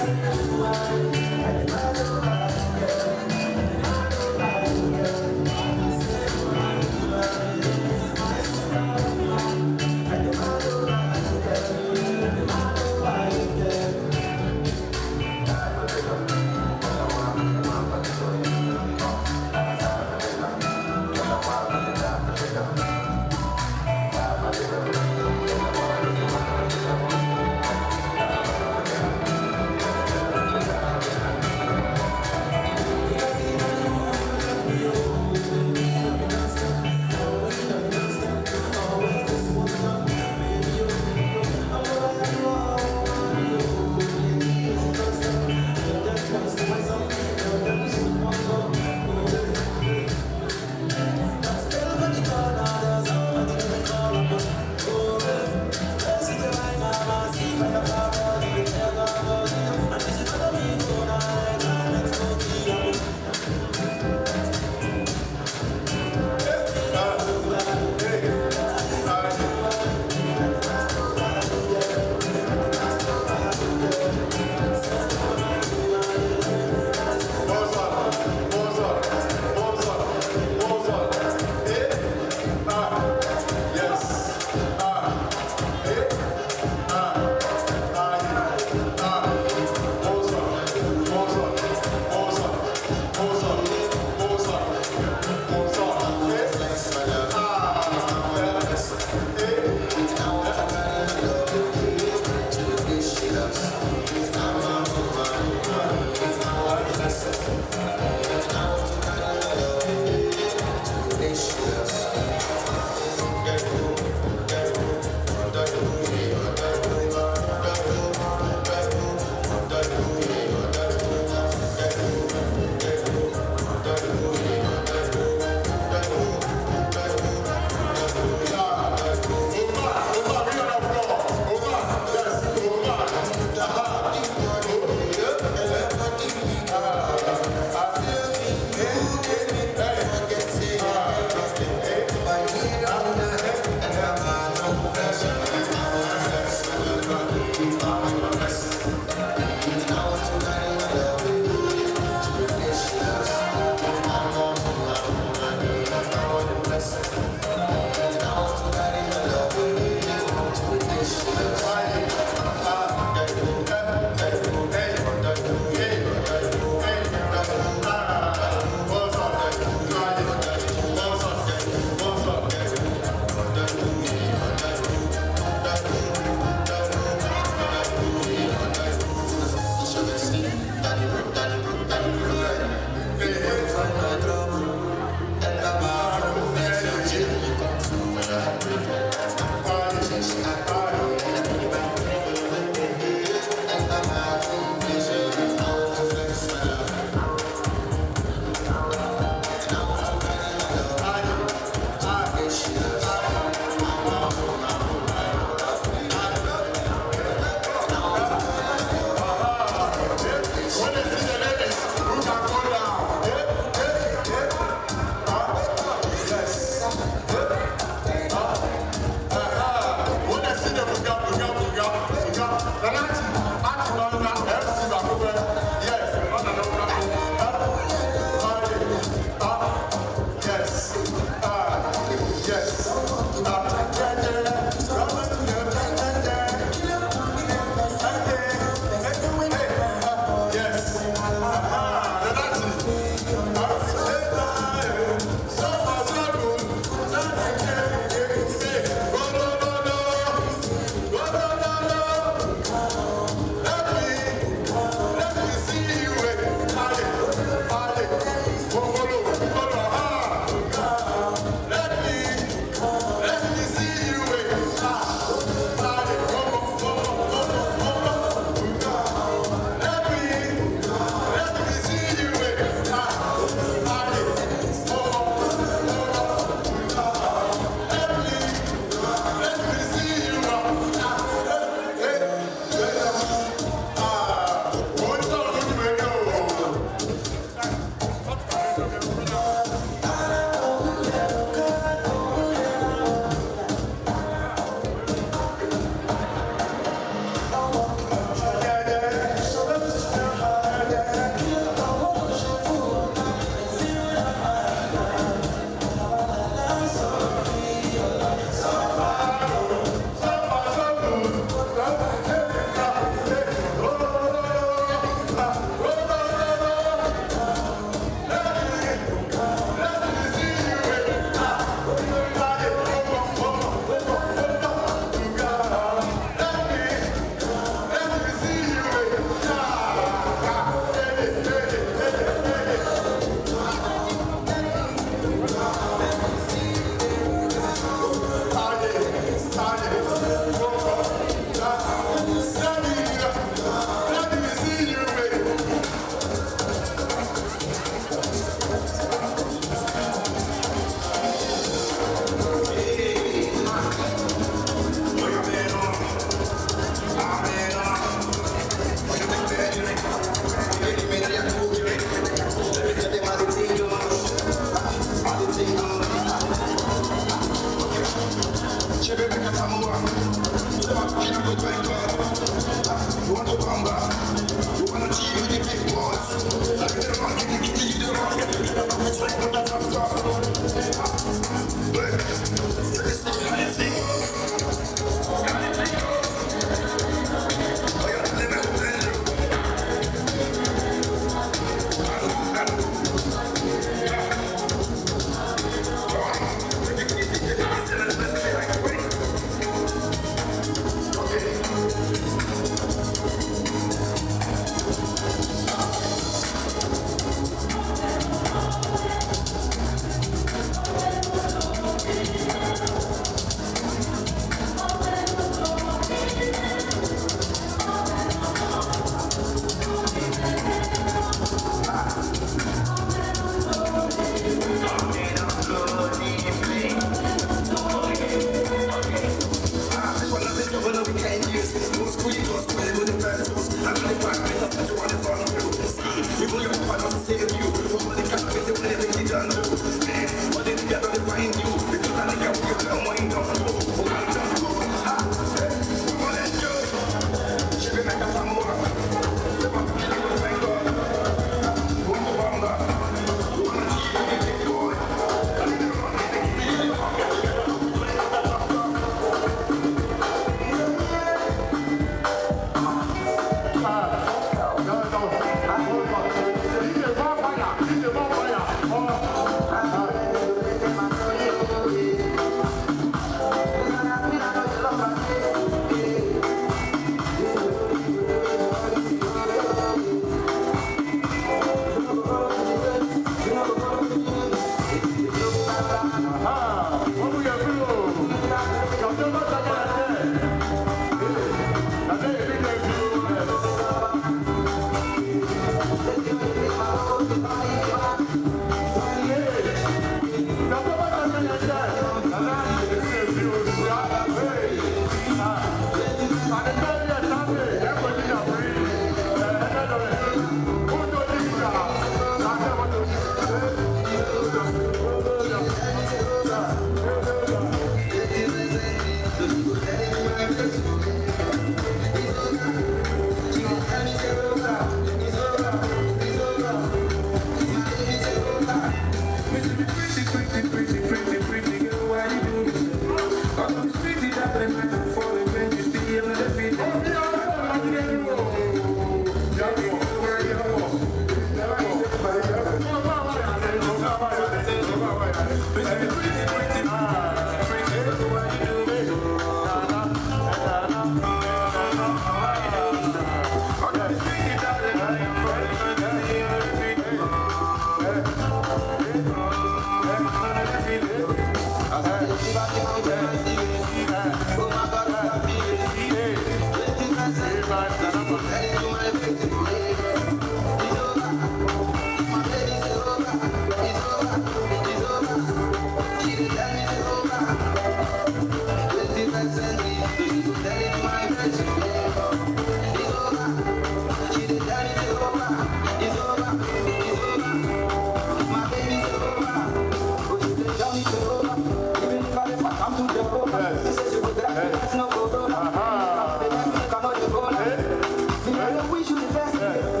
We should invest.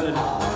Yeah.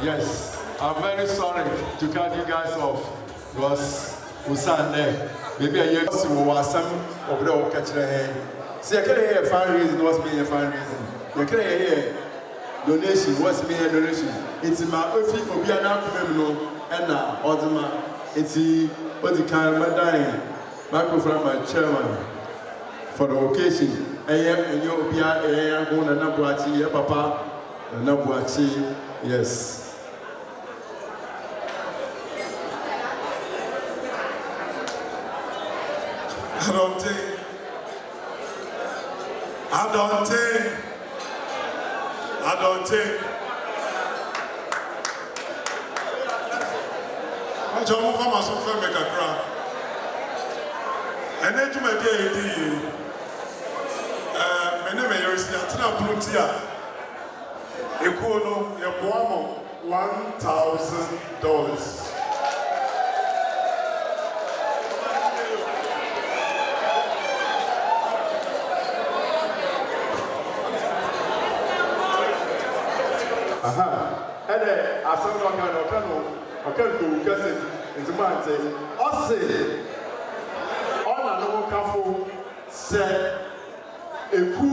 Yes, I'm very sorry to cut you guys off because we stand there. Maybe a year ago, we were some of the catch the hand. See, I can't hear fundraising, what's being a fundraising. You can't hear donation, what's being a donation. It's in my office, but we are not criminal and now, Ottoman. It's what the kind of dying. Microphone, my chairman for the occasion. And you'll be a young one, and Nabuachi, Papa, and Nabuachi, yes. I don't think. I don't move from my sofa make a crowd. And then to my day, my name is Yatina Plutia. Equal your $1,000. ɛnɛ asɛm no ɔka no kɛse nti mante ɔse ɔna no ho kafo sɛ eku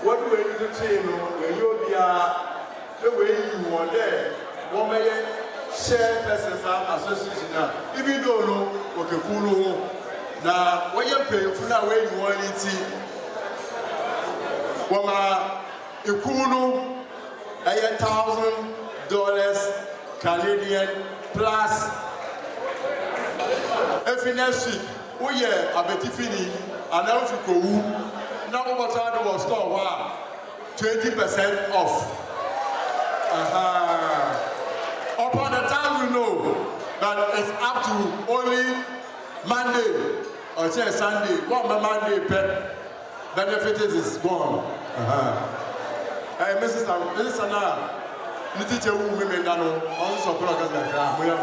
wɔde w'ani to tee no wɔyi obiara wɔyi wɔn dɛ wɔmɛyɛ share persons association na even though no wɔkɛku no ho na wɔyɛ mpanyinfo no a wɔayi wɔn ne ti wɔma eku no ɛyɛ $1,000 Canadian plus every next week woyɛ abetifini anaa wofi kowu na wobɔtɔ ade wɔ store hɔ a 20% off. Upon the time you know that it's up to only Monday or say Sunday, what my Monday benefit is gone. Hey, Mrs. Anna, you teach a woman that on so progress like that. We have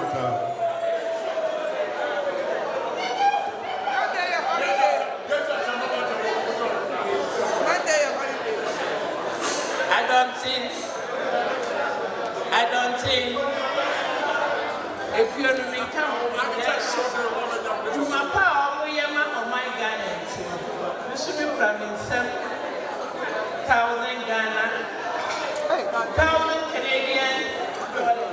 I don't think if you're to become to my power, we are on my Ghana. You should be planning 7,000 Ghana, 1,000 Canadian dollars.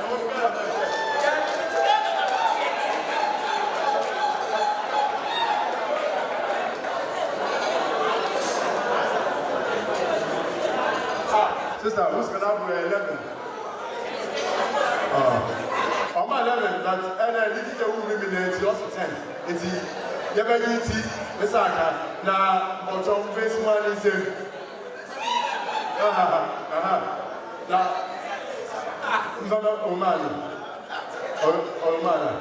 Sister, who's going to have 11? On my 11, but and I did it a woman in the also 10. It's the Yabagiti, Messaka, now, or John Face one is a. Now, Omani. Omani.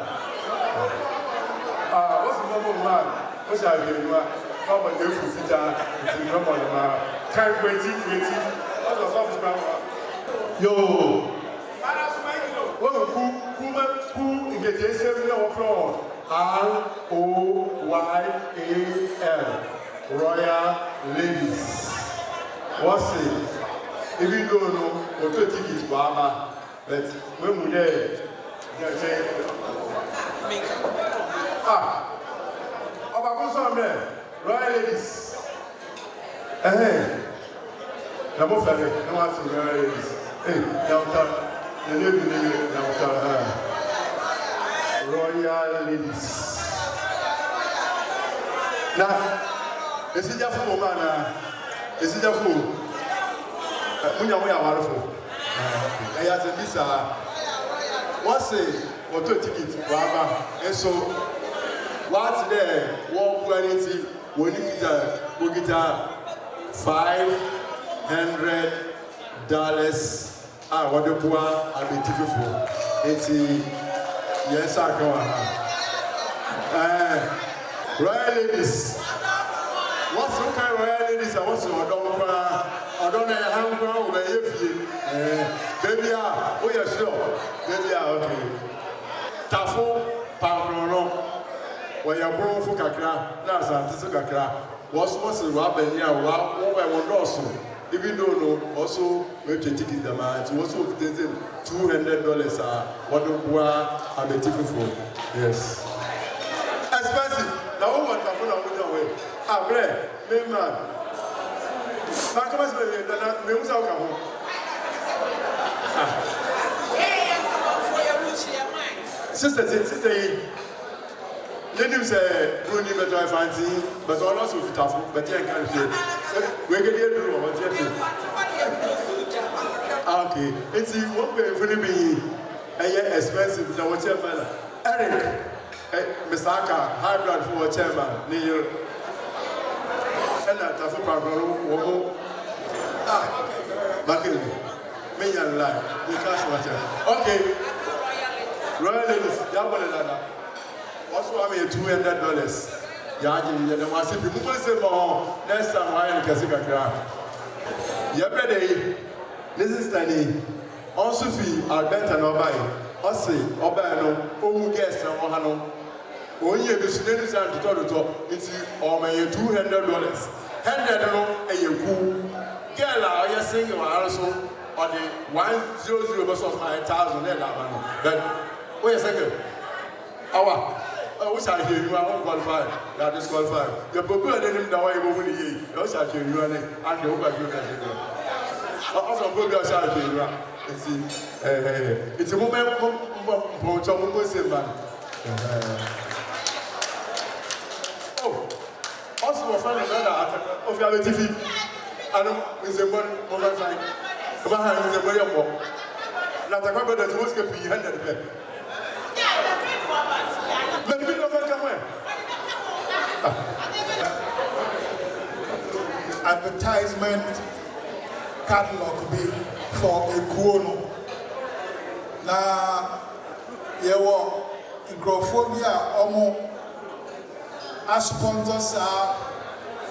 What's the number of man? What's I give you? How about you for Sita? It's a number of man. Can't wait. Yo. Who get a seven floor? ROYAL Royal Ladies. What's it? If you don't know, we'll take tickets for Abba. But when we're there, they'll say, Royal Ladies. Na mo fere na wa so Royal Ladies. The lady Royal Ladies. Now, is it just for man? Is it just for Munya Warful? I have a visa. What's it? What to ticket? And so, what's there? One quality, we get $500. What the poor are beautiful. It's yes, I go. Royal Ladies. What's the kind of Royal Ladies? I want to I don't know how to baby, oh, yeah, sure. Baby, okay. Tafo, Pamprono, where you're born for Kakra, Nasa, Kakra. What's the rabbi here? What I want also. Even though also we have to take it the man, it's also $200. What the poor are beautiful for? Yes. Expensive. Now what want to put on way? Bread, main man. Sister, Let say, who need to fancy, but also with tough, but yeah, can't say. We're going to do what you okay, it's what we're going to be expensive. Now, what's your man? Eric, Mr. High blood for a chairman, near and that tough program. Back in me and life, you can't watch it. Okay, Royal Ladies, Yabba. Also, I mean $200. Yaji, you know, I see people say more. Next time, I am Casika Craft. Yesterday, this is Tani. Also, fee, Albert and Obai. Ossi, Obano, who guest and Ohano. When you have the students and to talk, it's all my $200. $100 a year. Girl, I sing also. on the 100 bus of 9,000 but wait a second. Which I hear you are unqualified, you are disqualified. Your people are them the way you will be. You shall hear you and the over you can hear. Also, put your shall hear you. It's a moment for some person. Oh, also, a friend of your TV. I know it's a one over time. Behind is a way of walk. Not a couple that was going to be handed. But we don't come away. Advertisement catalog be for a kuono. Na yewo microphobia omo as sponsors are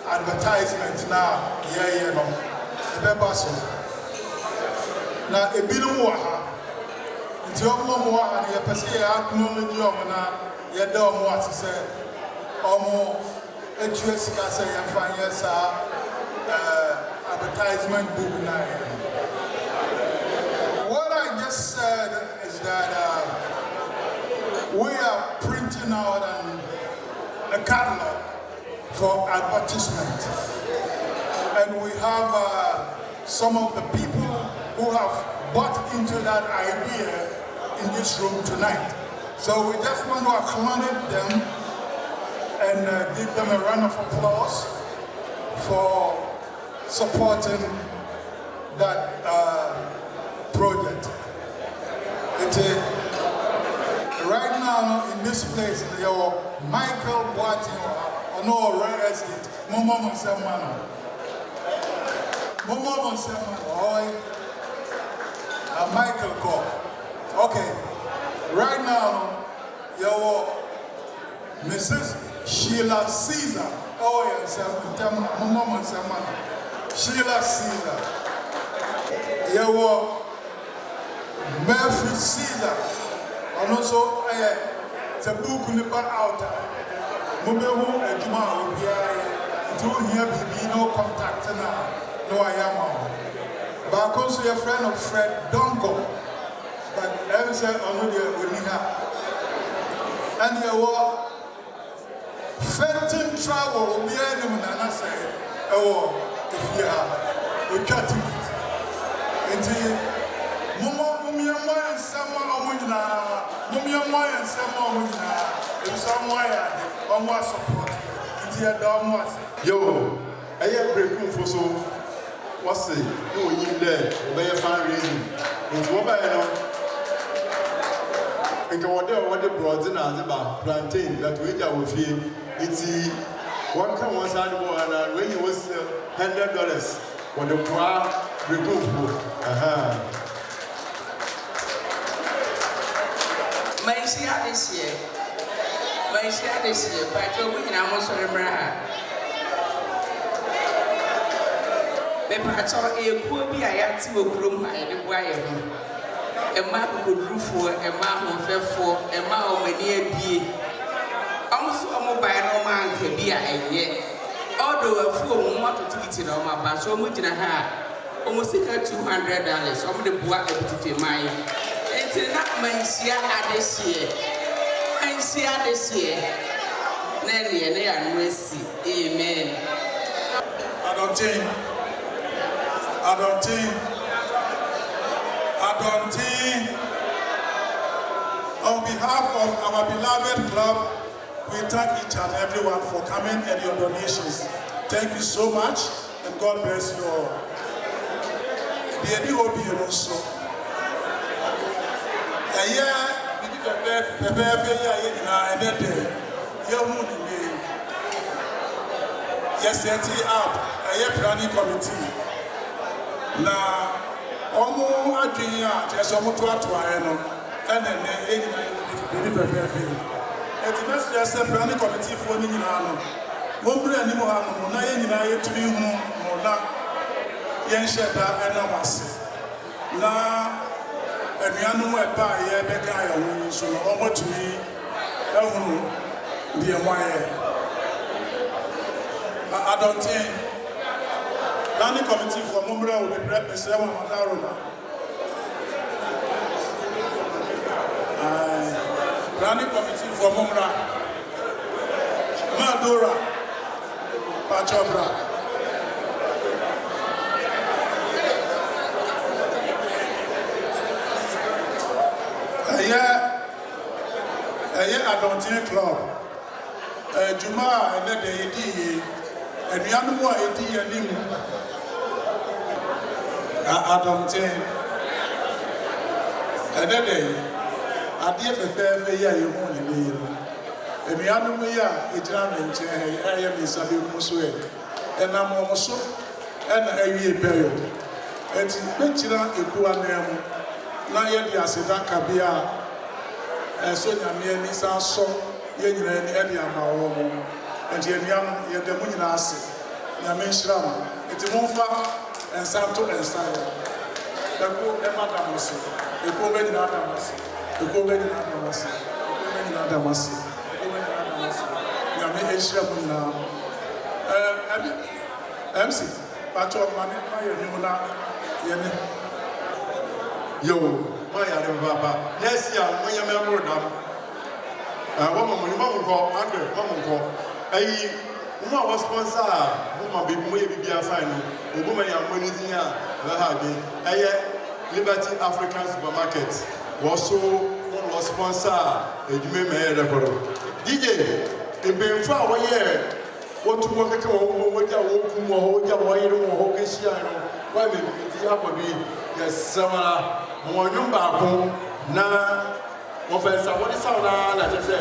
advertisement na yeah no ebe so na ebinom wa ha nti omo mo wa ha ye pese ya acknowledge omo na ye da omo asese omo etu esika se ye fanye sa advertisement book na. What I just said is that we are printing out a catalog for advertisement, and we have some of the people who have bought into that idea in this room tonight. So we just want to acknowledge them and give them a round of applause for supporting that project. Right now in this place, Michael Boating on all real estate. Momo Monsemano. Michael Cole. Okay. Right now, Mrs. Sheila Caesar. Oh yes, Momo Monsemano. Sheila Caesar. Murphy Caesar. And also, it's a book in the back out. Mubehu and Juma will be to here be no contact now. No, I am. But also a friend of Fred Donko. But every said, I know you will have. And you were Fenton travel will be any when I say, oh, if you have, we cut it. Until Mummy and someone and someone if somewhere on what support it's your dog was. Yo, I am breaking for so what's it? Oh, you there, obey a fundraising. It's what I know. And what the broads in Azaba plantain that we will feel it's one come one side and when it was $100 when the crowd breaking for. Maisha this year, but you're winning almost on the brand. Pepper saw a poor be a yard to a room and a wire. A map could roof for a map fair for a mile near be. Almost a mobile no man can be a year. Although a fool want to teach it on my back, so much in a hat. Almost $200 on the bois of mine. It's not Maisha this year. Maisha this year. Nelly and they are mercy. Amen. I don't think. On behalf of our beloved club, we thank each and everyone for coming and your donations. Thank you so much, and God bless you all. Yes, setting up a planning committee. Now, almost a junior, just almost and then it's best just a planning committee for Ninano. Mumble and Nimoham, Nayan to be Mona, Yensheta, and Namasi. Now, and Yanu went by a Becca, so almost to me, dear Wire. I don't think planning committee for Mumbra will be represented by Madarona. Running committee for Mumra, Madura, Pachobra. Adontin Club. Juma and then the AD, and Yanua AD and him. Adontin. And then I did a fair year, you won't leave. And Yanua, a German, I am in Sabu Muswe, and I'm also and a year period. And Benchina, Ikuanam, Naya Diasida Kabia. So Yamia Nisa so Yen Edia Maomo, and Yamiam Yadamunas, Yamin Shram, it's Mofa and Santo and Sire. The poor Emma Damas, the poor Benny Adamas, the poor Benny Adamas, the poor Benny Adamas, Yamin Shramuna. MC, Pacho Mani, Yamuna, Yo. My Papa, yes, yeah, when you remember them. Woman, you won't call, Uncle, woman call. A woman was sponsor, woman be a fine, a woman, young money, a Liberty African supermarket was so one was sponsor, a Jimmy DJ, a being far away. What to work at home, what you want, what you want, why maybe yes, Samara. Mo nyumba ko na mo fensa woni sauna na tete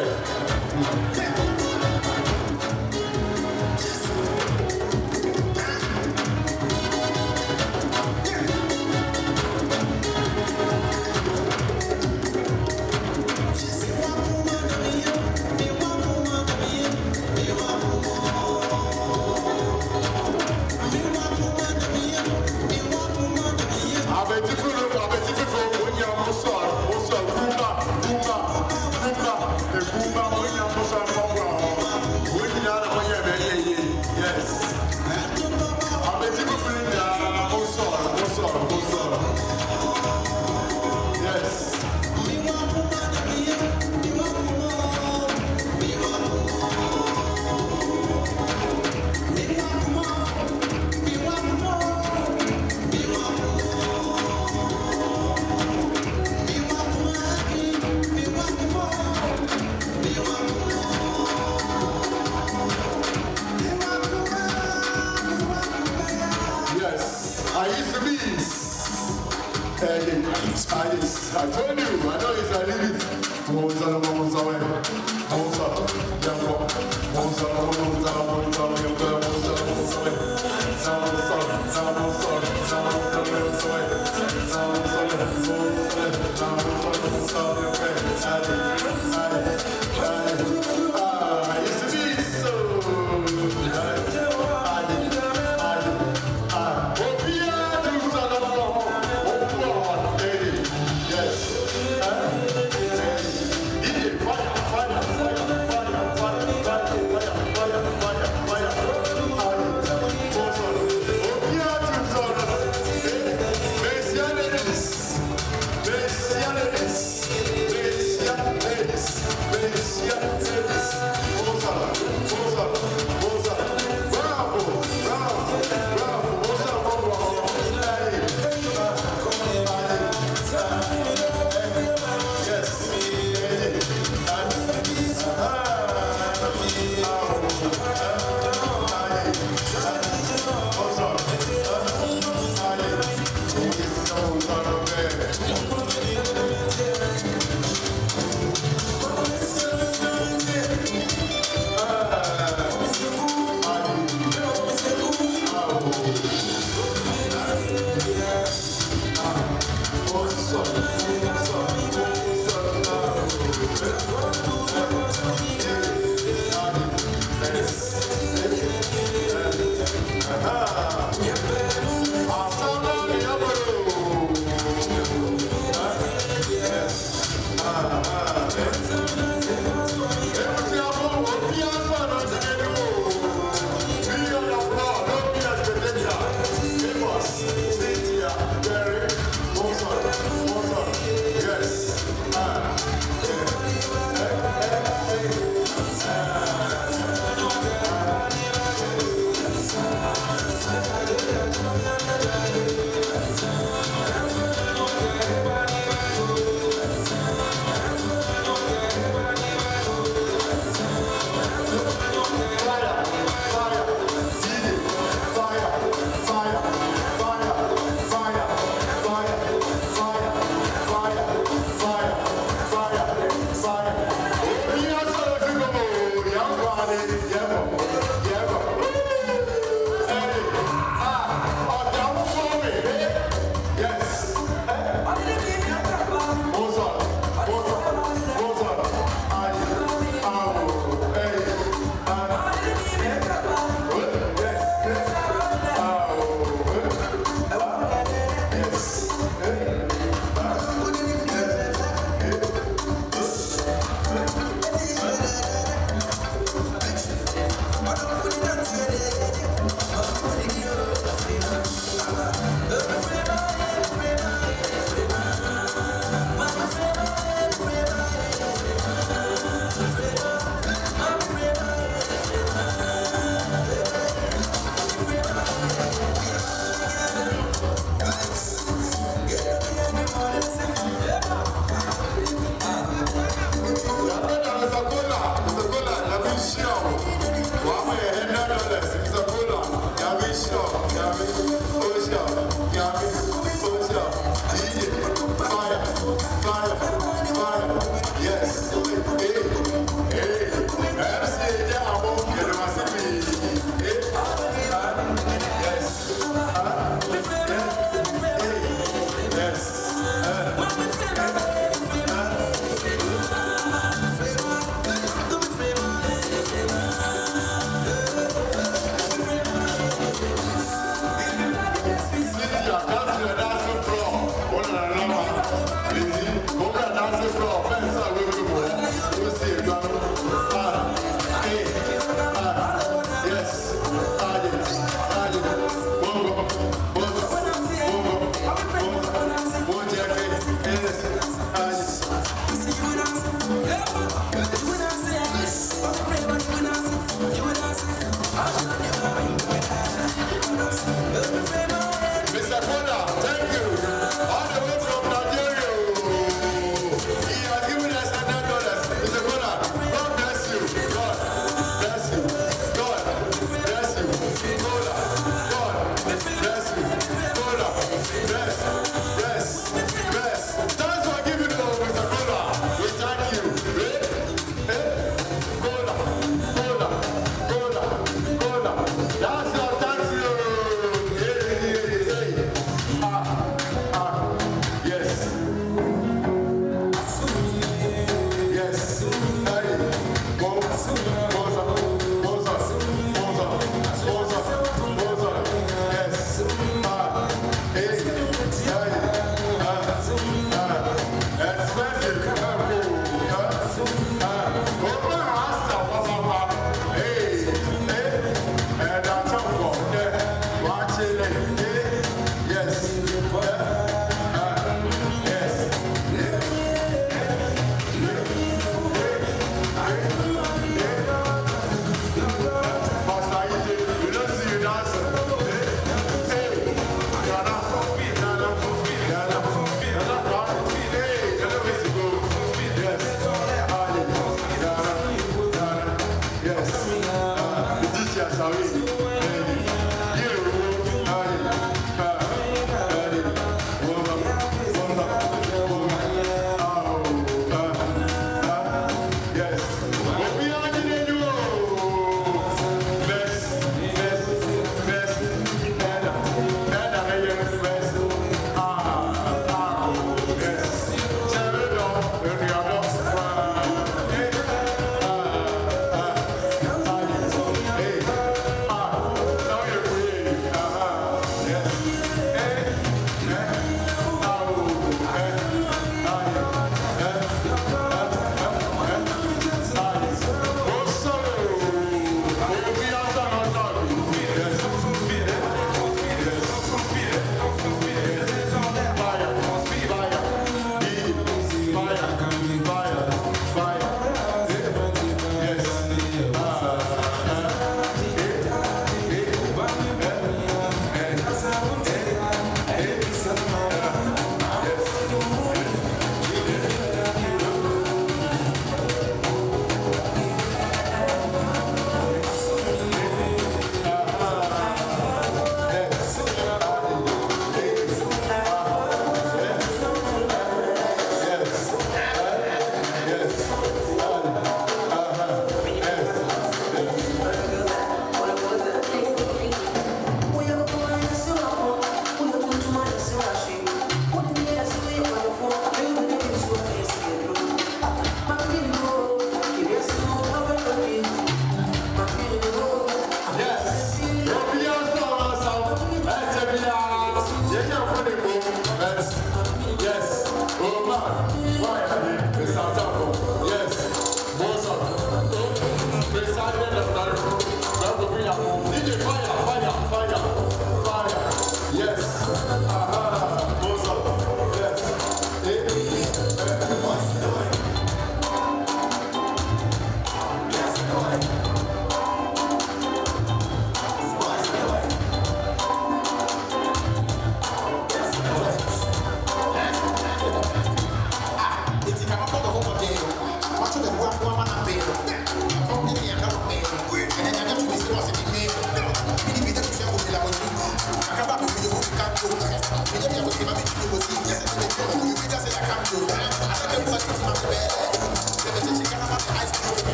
I told you, I know it's a limit.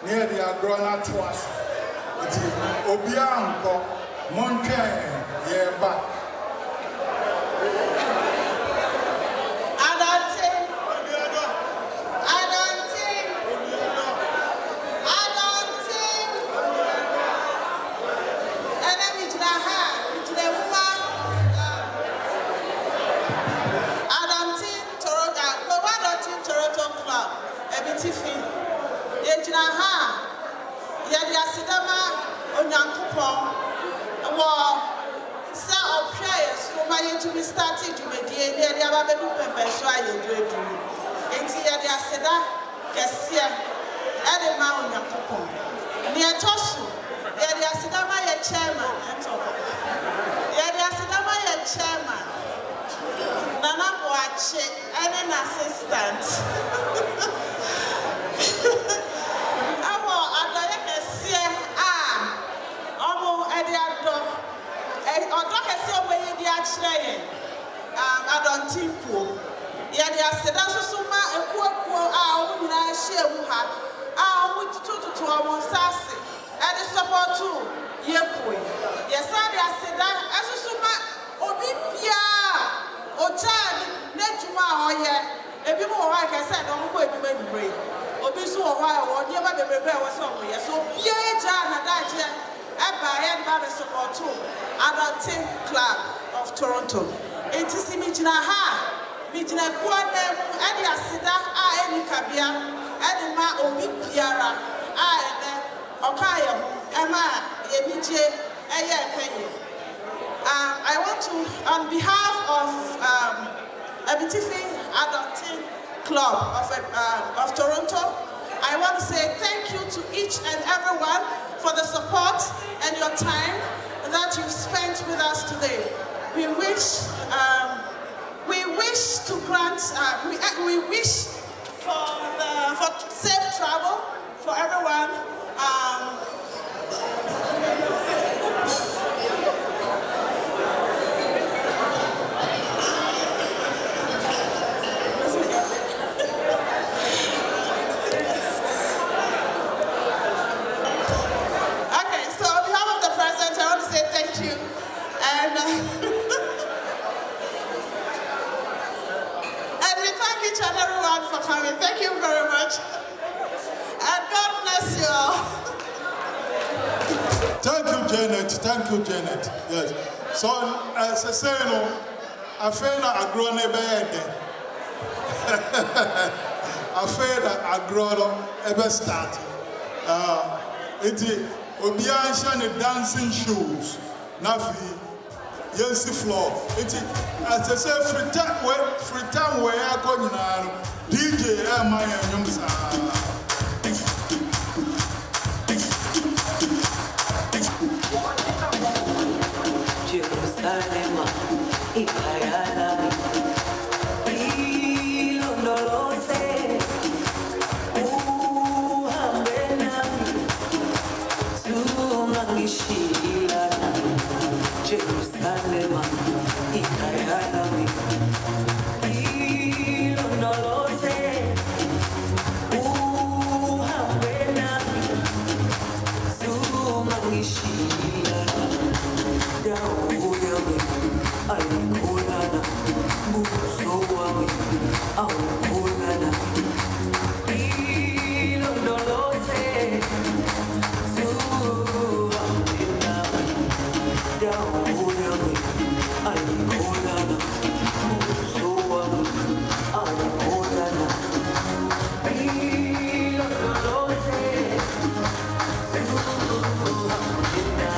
near the Agrona Twas. Obianco, Montaigne, back. To be started to be the Ababu Pepper, you do it. It's here, the Aseda, Cassia, Adema, Yakupo. Near Tosu, the Asedama, your chairman, and so on. The Asedama, your chairman. Nana Boache, and an assistant. I don't think cool. Yeah, they are said also so much a quote, when I share with her. I want to our sassy and the support too. Yes, I said that as a summa, Obipia, Ochan, Netuma, or yeah, a bit more like I said, I'm going to make break. Obisu, or why, or never the rebel was somewhere. So, Pierre Jan, and that year, and by and by the support too. I don't think Club of Toronto. It is Mijina Ha, Mijina Kuanem, and the Asida, I, and Kabia, and Ma Obi Piara, I, Okayo, Emma, Yemije, I want to, on behalf of Abitifi Adulting Club of Toronto, I want to say thank you to each and everyone for the support and your time that you've spent with us today. We wish to grant, we wish for safe travel for everyone. Okay, so on behalf of the president, I want to say thank you. And we thank each and everyone for coming. Thank you very much. And God bless you all. Thank you, Janet. Thank you, Janet. Yes. So, as I say, I feel that I grow a bed. I feel that I grow ever start. It is Obianshan dancing shoes. Nafi. Yes, the floor. It is, as I say, free time where I go now. DJ Emma and Yumsa. Jerusalem, Ikayana, Ilondolose, Uhambena, Tumangishilana, Jerusalem, Ikayana, Ilondolose, Uhambena, Tumangishilana. Alkolana, Musoami, Alkolana, Ilondolose, Suamina, Daoyami, Alkolana, Musoami, Alkolana, Ilondolose, Suamina.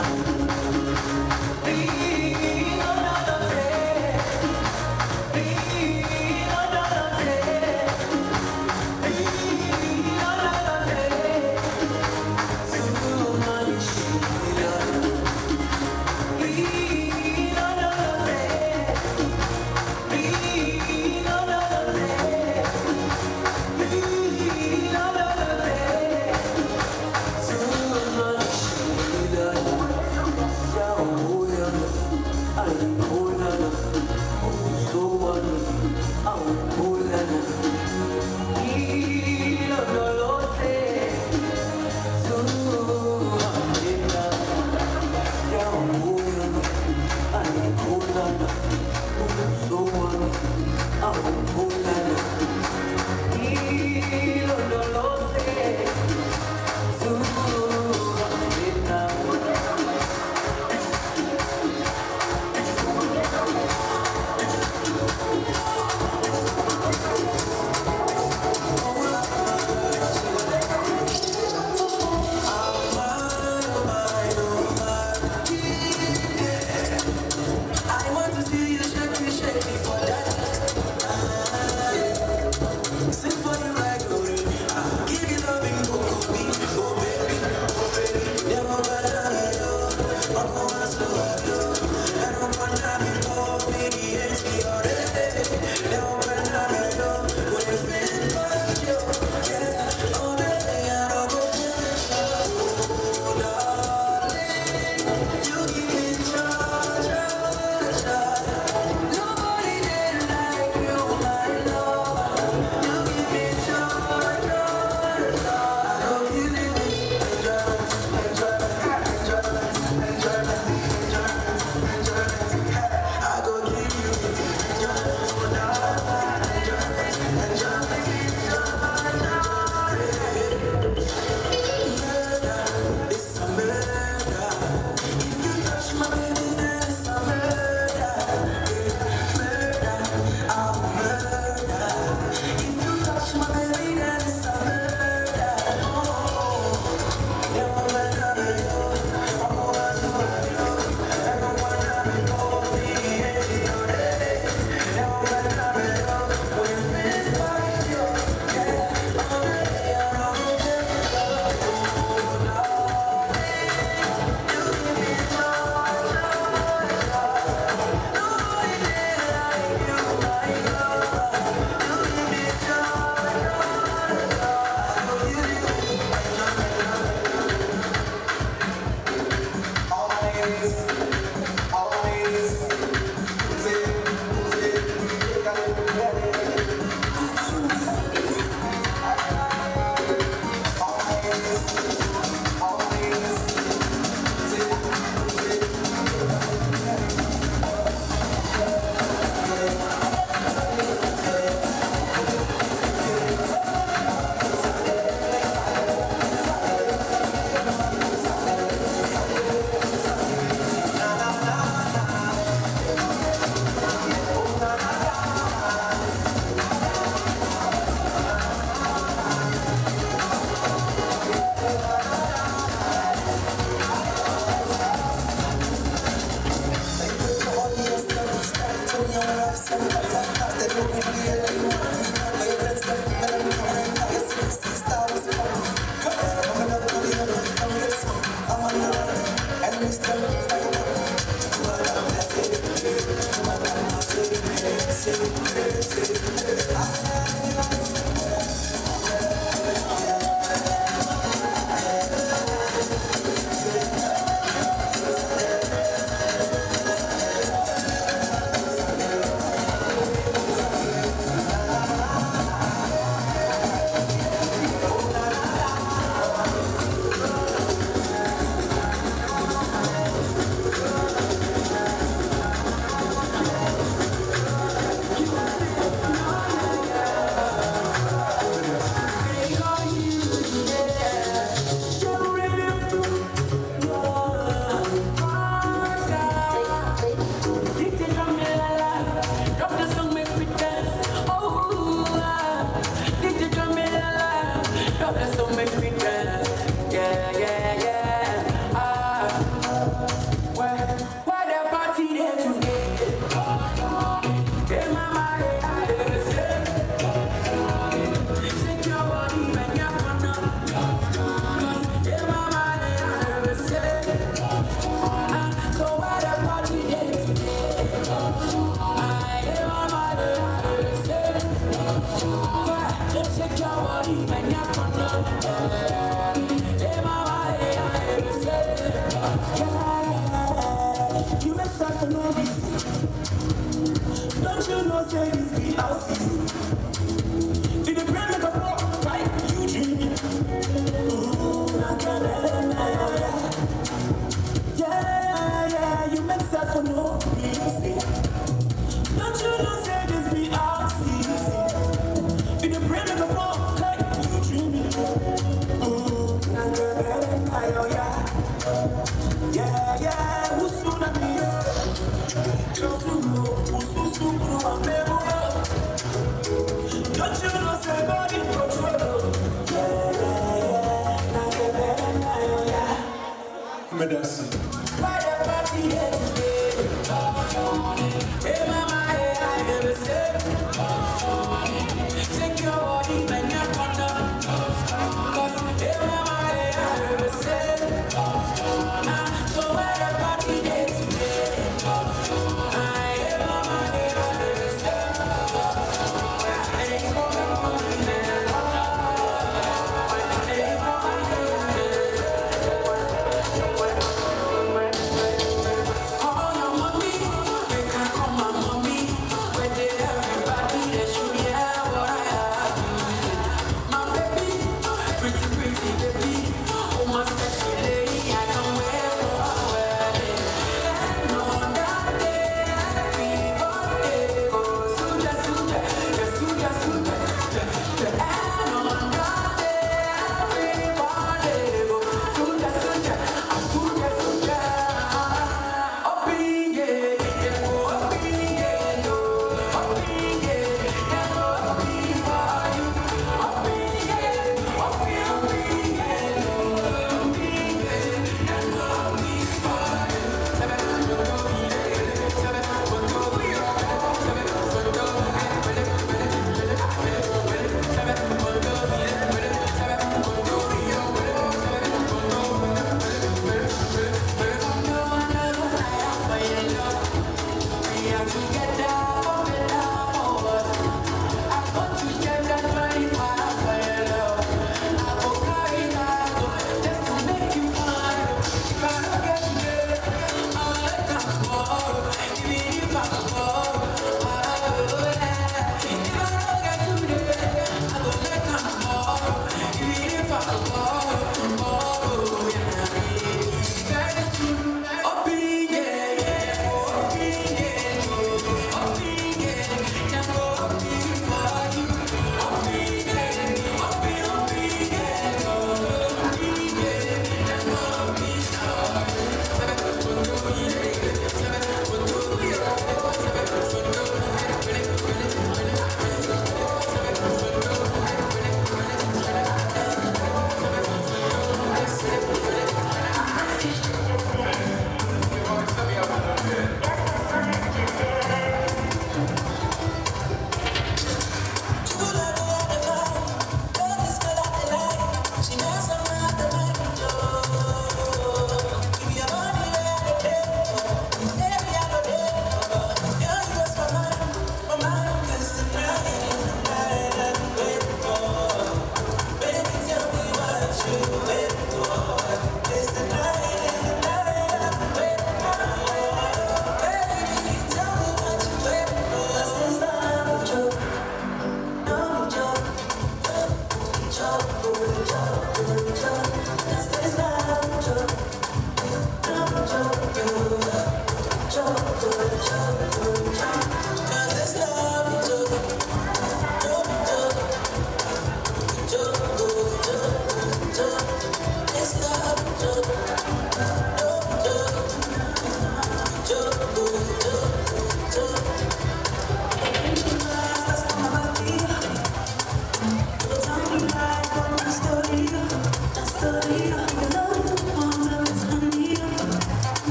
Thank you.